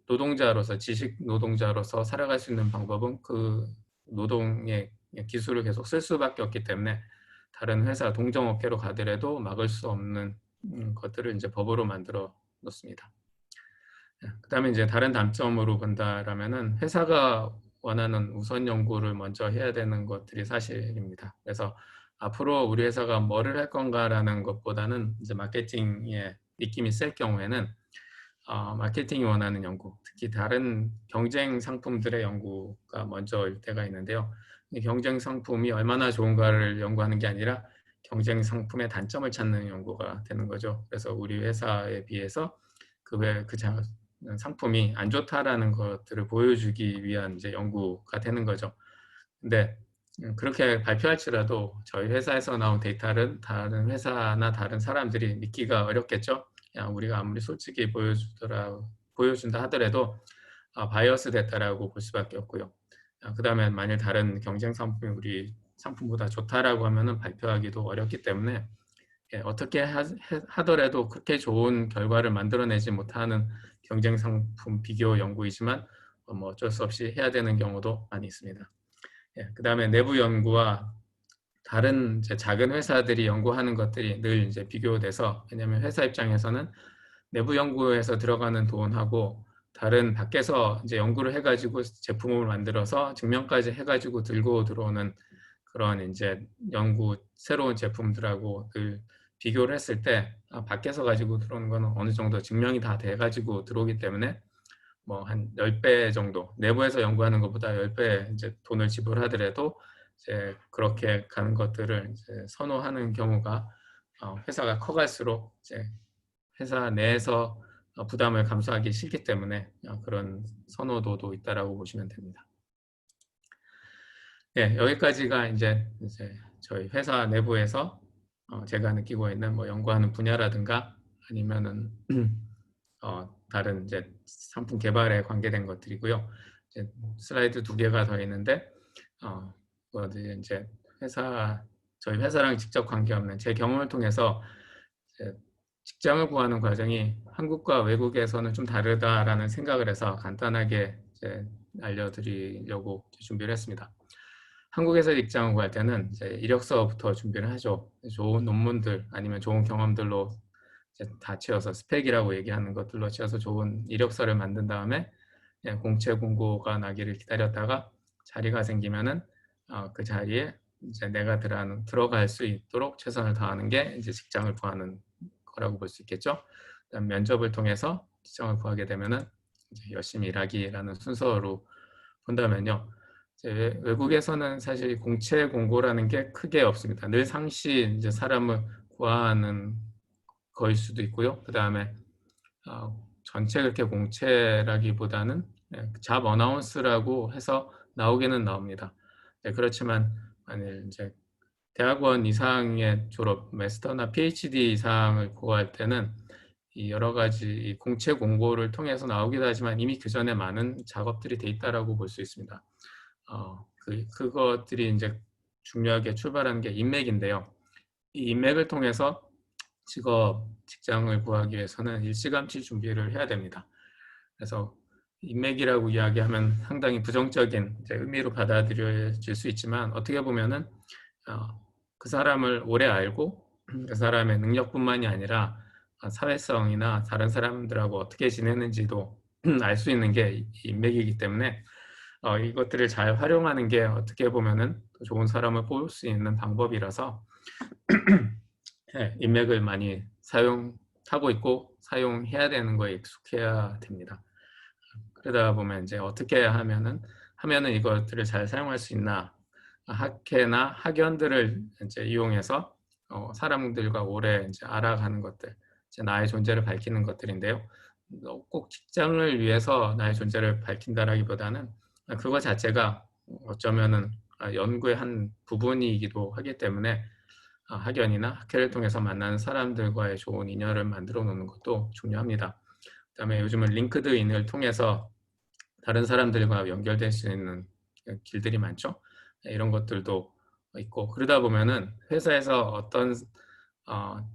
노동자로서 지식 노동자로서 살아갈 수 있는 방법은 그 노동의 기술을 계속 쓸 수밖에 없기 때문에 다른 회사 동종업계로 가더라도 막을 수 없는 것들을 이제 법으로 만들어 놓습니다. 그다음에 이제 다른 단점으로 본다라면은 회사가 원하는 우선 연구를 먼저 해야 되는 것들이 사실입니다. 그래서 앞으로 우리 회사가 뭐를 할 건가라는 것보다는 이제 마케팅의 느낌이 셀 경우에는 마케팅이 원하는 연구, 특히 다른 경쟁 상품들의 연구가 먼저일 때가 있는데요. 이 경쟁 상품이 얼마나 좋은가를 연구하는 게 아니라 경쟁 상품의 단점을 찾는 연구가 되는 거죠. 그래서 우리 회사에 비해서 그 상품이 안 좋다라는 것들을 보여주기 위한 이제 연구가 되는 거죠. 근데 그렇게 발표할지라도 저희 회사에서 나온 데이터를 다른 회사나 다른 사람들이 믿기가 어렵겠죠. 우리가 아무리 솔직히 보여준다 하더라도 바이어스 됐다라고 볼 수밖에 없고요. 그 다음에 만일 다른 경쟁 상품이 우리 상품보다 좋다라고 하면은 발표하기도 어렵기 때문에 어떻게 하더라도 그렇게 좋은 결과를 만들어내지 못하는 경쟁 상품 비교 연구이지만 뭐 어쩔 수 없이 해야 되는 경우도 많이 있습니다. 그 다음에 내부 연구와 다른 이제 작은 회사들이 연구하는 것들이 늘 이제 비교돼서, 왜냐하면 회사 입장에서는 내부 연구에서 들어가는 돈하고 다른 밖에서 이제 연구를 해가지고 제품을 만들어서 증명까지 해가지고 들고 들어오는 그런 이제 새로운 제품들하고 늘 비교를 했을 때 밖에서 가지고 들어오는 거는 어느 정도 증명이 다 돼가지고 들어오기 때문에 뭐 한 10배 정도, 내부에서 연구하는 것보다 10배 이제 돈을 지불하더라도 이제 그렇게 가는 것들을 이제 선호하는 경우가 회사가 커갈수록 이제 회사 내에서 부담을 감수하기 싫기 때문에 그런 선호도도 있다라고 보시면 됩니다. 네, 여기까지가 이제 저희 회사 내부에서 제가 느끼고 있는 뭐 연구하는 분야라든가 아니면은 다른 이제 상품 개발에 관계된 것들이고요. 이제 슬라이드 2개가 더 있는데 이제 저희 회사랑 직접 관계없는 제 경험을 통해서 직장을 구하는 과정이 한국과 외국에서는 좀 다르다라는 생각을 해서 간단하게 이제 알려드리려고 준비를 했습니다. 한국에서 직장을 구할 때는 이제 이력서부터 준비를 하죠. 좋은 논문들 아니면 좋은 경험들로 다 채워서 스펙이라고 얘기하는 것들로 채워서 좋은 이력서를 만든 다음에 공채 공고가 나기를 기다렸다가 자리가 생기면은 그 자리에 이제 내가 들어갈 수 있도록 최선을 다하는 게 이제 직장을 구하는 거라고 볼 수 있겠죠. 그다음 면접을 통해서 직장을 구하게 되면은 이제 열심히 일하기라는 순서로 본다면요. 외국에서는 사실 공채 공고라는 게 크게 없습니다. 늘 상시 이제 사람을 구하는 거일 수도 있고요. 그 다음에 전체 그렇게 공채라기보다는 잡 어나운스라고 해서 나오기는 나옵니다. 그렇지만 만일 이제 대학원 이상의 졸업, 마스터나 PhD 이상을 구할 때는 이 여러 가지 공채 공고를 통해서 나오기도 하지만 이미 그 전에 많은 작업들이 돼 있다라고 볼 수 있습니다. 그것들이 이제 중요하게 출발하는 게 인맥인데요. 이 인맥을 통해서 직장을 구하기 위해서는 일찌감치 준비를 해야 됩니다. 그래서 인맥이라고 이야기하면 상당히 부정적인 의미로 받아들여질 수 있지만 어떻게 보면은 그 사람을 오래 알고 그 사람의 능력뿐만이 아니라 사회성이나 다른 사람들하고 어떻게 지내는지도 알 수 있는 게 인맥이기 때문에 이것들을 잘 활용하는 게 어떻게 보면은 더 좋은 사람을 뽑을 수 있는 방법이라서 인맥을 많이 사용하고 있고 사용해야 되는 거에 익숙해야 됩니다. 그러다 보면 이제 어떻게 하면은 이것들을 잘 사용할 수 있나, 학회나 학연들을 이제 이용해서 사람들과 오래 이제 알아가는 것들, 이제 나의 존재를 밝히는 것들인데요. 꼭 직장을 위해서 나의 존재를 밝힌다라기보다는 그거 자체가 어쩌면은 연구의 한 부분이기도 하기 때문에 학연이나 학회를 통해서 만나는 사람들과의 좋은 인연을 만들어 놓는 것도 중요합니다. 그다음에 요즘은 링크드인을 통해서 다른 사람들과 연결될 수 있는 길들이 많죠. 이런 것들도 있고 그러다 보면은 회사에서 어떤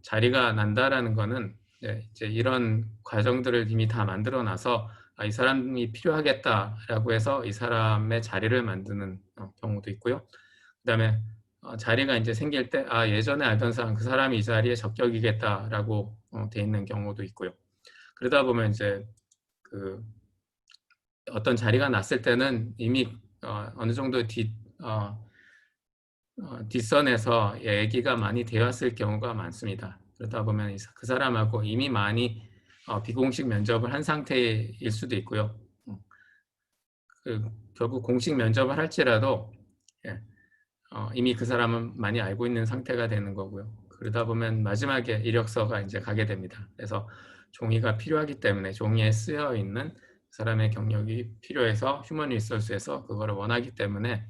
자리가 난다라는 거는 이제 이런 과정들을 이미 다 만들어 놔서 이 사람이 필요하겠다라고 해서 이 사람의 자리를 만드는 경우도 있고요. 그다음에 자리가 이제 생길 때 예전에 알던 사람 그 사람이 이 자리에 적격이겠다라고 돼 있는 경우도 있고요. 그러다 보면 이제 그 어떤 자리가 났을 때는 이미 어느 정도 뒷선에서 얘기가 많이 되었을 경우가 많습니다. 그러다 보면 그 사람하고 이미 많이 비공식 면접을 한 상태일 수도 있고요. 결국 공식 면접을 할지라도 이미 그 사람은 많이 알고 있는 상태가 되는 거고요. 그러다 보면 마지막에 이력서가 이제 가게 됩니다. 그래서 종이가 필요하기 때문에 종이에 쓰여 있는 사람의 경력이 필요해서 휴먼 리소스에서 그거를 원하기 때문에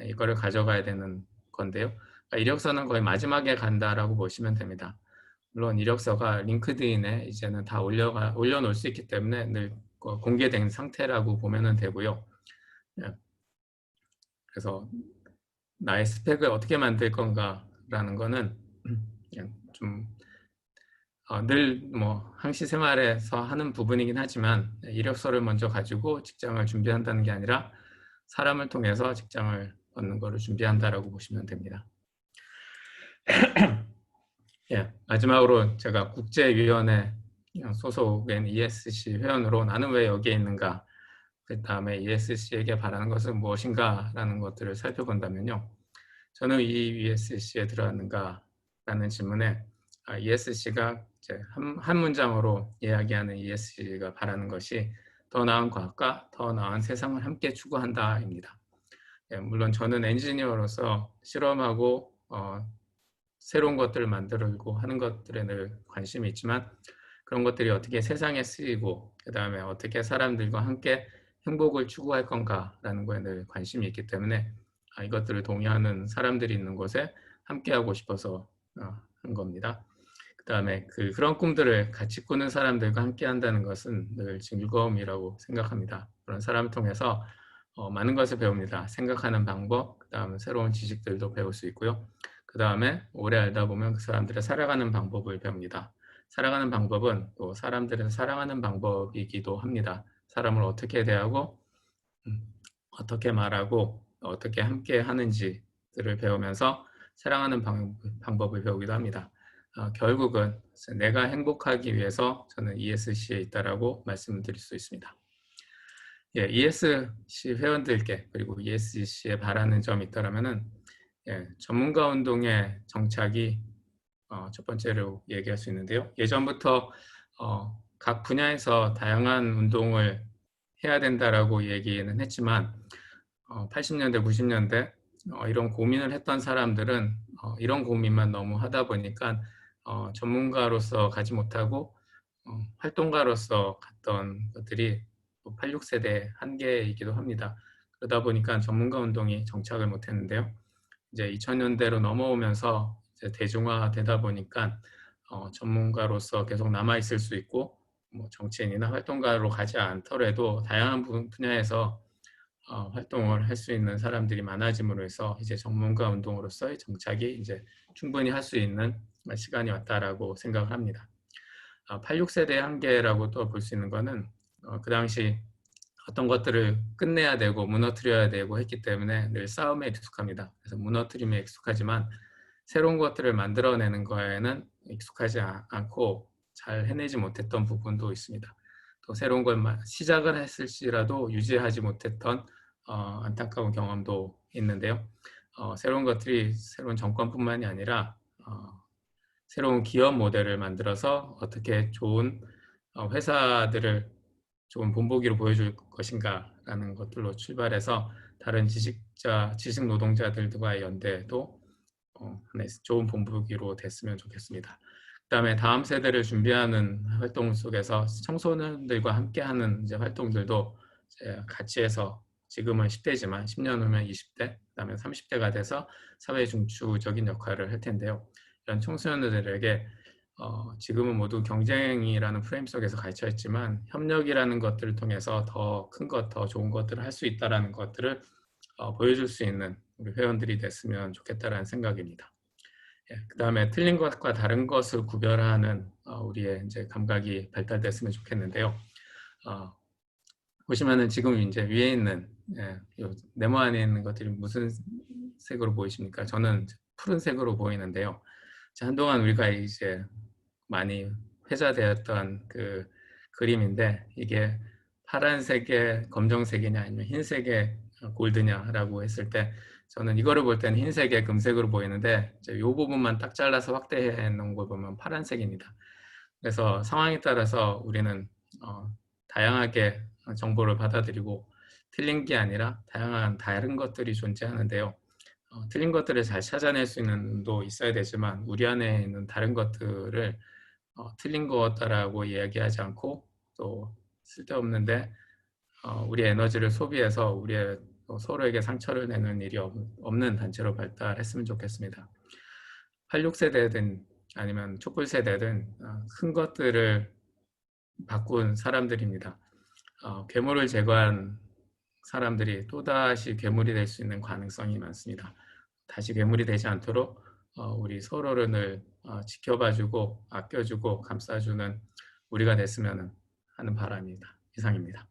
이거를 가져가야 되는 건데요. 이력서는 거의 마지막에 간다라고 보시면 됩니다. 물론 이력서가 링크드인에 이제는 다 올려놓을 수 있기 때문에 늘 공개된 상태라고 보면 되고요. 그래서 나의 스펙을 어떻게 만들 건가라는 거는 그냥 좀 늘 뭐 항시 생활에서 하는 부분이긴 하지만 이력서를 먼저 가지고 직장을 준비한다는 게 아니라 사람을 통해서 직장을 얻는 거를 준비한다라고 보시면 됩니다. 마지막으로 제가 국제위원회 소속인 ESC 회원으로 나는 왜 여기에 있는가, 그 다음에 ESC에게 바라는 것은 무엇인가라는 것들을 살펴본다면요. 저는 이 ESC에 들어갔는가라는 질문에 ESC가 한 문장으로 이야기하는 ESC가 바라는 것이 더 나은 과학과 더 나은 세상을 함께 추구한다입니다. 물론 저는 엔지니어로서 실험하고 새로운 것들을 만들고 하는 것들에 늘 관심이 있지만 그런 것들이 어떻게 세상에 쓰이고 그 다음에 어떻게 사람들과 함께 행복을 추구할 건가라는 거에 늘 관심이 있기 때문에 이것들을 동의하는 사람들이 있는 곳에 함께하고 싶어서 한 겁니다. 그 다음에 그런 꿈들을 같이 꾸는 사람들과 함께한다는 것은 늘 즐거움이라고 생각합니다. 그런 사람을 통해서 많은 것을 배웁니다. 생각하는 방법, 그 다음에 새로운 지식들도 배울 수 있고요. 그 다음에 오래 알다 보면 그 사람들의 살아가는 방법을 배웁니다. 살아가는 방법은 또 사람들을 사랑하는 방법이기도 합니다. 사람을 어떻게 대하고 어떻게 말하고 어떻게 함께 하는지를 배우면서 사랑하는 방법을 배우기도 합니다. 결국은 내가 행복하기 위해서 저는 ESC에 있다라고 말씀드릴 수 있습니다. ESC 회원들께 그리고 ESC에 바라는 점이 있다면은 전문가 운동의 정착이 첫 번째로 얘기할 수 있는데요. 예전부터 각 분야에서 다양한 운동을 해야 된다라고 얘기는 했지만 80년대, 90년대 이런 고민을 했던 사람들은 이런 고민만 너무 하다 보니까 전문가로서 가지 못하고 활동가로서 갔던 것들이 86세대 한계이기도 합니다. 그러다 보니까 전문가 운동이 정착을 못했는데요. 이제 2000년대로 넘어오면서 이제 대중화되다 보니까 전문가로서 계속 남아 있을 수 있고 뭐 정치인이나 활동가로 가지 않더라도 다양한 분야에서 활동을 할 수 있는 사람들이 많아짐으로 해서 이제 전문가 운동으로서의 정착이 이제 충분히 할 수 있는 시간이 왔다라고 생각을 합니다. 86세대의 한계라고 또 볼 수 있는 거는 그 당시 어떤 것들을 끝내야 되고 무너뜨려야 되고 했기 때문에 늘 싸움에 익숙합니다. 그래서 무너뜨림에 익숙하지만 새로운 것들을 만들어내는 거에는 익숙하지 않고 잘 해내지 못했던 부분도 있습니다. 또 새로운 걸 시작을 했을지라도 유지하지 못했던 안타까운 경험도 있는데요. 새로운 것들이 새로운 정권뿐만이 아니라 새로운 기업 모델을 만들어서 어떻게 좋은 회사들을 좋은 본보기로 보여줄 것인가라는 것들로 출발해서 다른 지식 노동자들과의 연대도 좋은 본보기로 됐으면 좋겠습니다. 그다음에 다음 세대를 준비하는 활동 속에서 청소년들과 함께하는 이제 활동들도 이제 같이 해서 지금은 10대지만 10년 후면 20대, 그다음에 30대가 돼서 사회 중추적인 역할을 할 텐데요. 이런 청소년들에게 지금은 모두 경쟁이라는 프레임 속에서 갇혀 있지만 협력이라는 것들을 통해서 더 큰 것, 더 좋은 것들을 할 수 있다는 것들을 보여줄 수 있는 우리 회원들이 됐으면 좋겠다라는 생각입니다. 그 다음에 틀린 것과 다른 것을 구별하는 우리의 이제 감각이 발달됐으면 좋겠는데요. 보시면은 지금 이제 위에 있는 요 네모 안에 있는 것들이 무슨 색으로 보이십니까? 저는 푸른색으로 보이는데요. 한동안 우리가 이제 많이 회자되었던 그 그림인데 이게 파란색의 검정색이냐 아니면 흰색의 골드냐라고 했을 때 저는 이거를 볼 때는 흰색의 금색으로 보이는데 이 부분만 딱 잘라서 확대해 놓은 걸 보면 파란색입니다. 그래서 상황에 따라서 우리는 다양하게 정보를 받아들이고 틀린 게 아니라 다양한 다른 것들이 존재하는데요. 틀린 것들을 잘 찾아낼 수 있는 눈도 있어야 되지만 우리 안에 있는 다른 것들을 틀린 거다라고 이야기하지 않고 또 쓸데없는데 우리 에너지를 소비해서 우리의 서로에게 상처를 내는 일이 없는 단체로 발달했으면 좋겠습니다. 86세대든 아니면 촛불세대든 큰 것들을 바꾼 사람들입니다. 괴물을 제거한 사람들이 또다시 괴물이 될 수 있는 가능성이 많습니다. 다시 괴물이 되지 않도록 우리 서로를 늘 지켜봐주고 아껴주고 감싸주는 우리가 됐으면 하는 바람입니다. 이상입니다.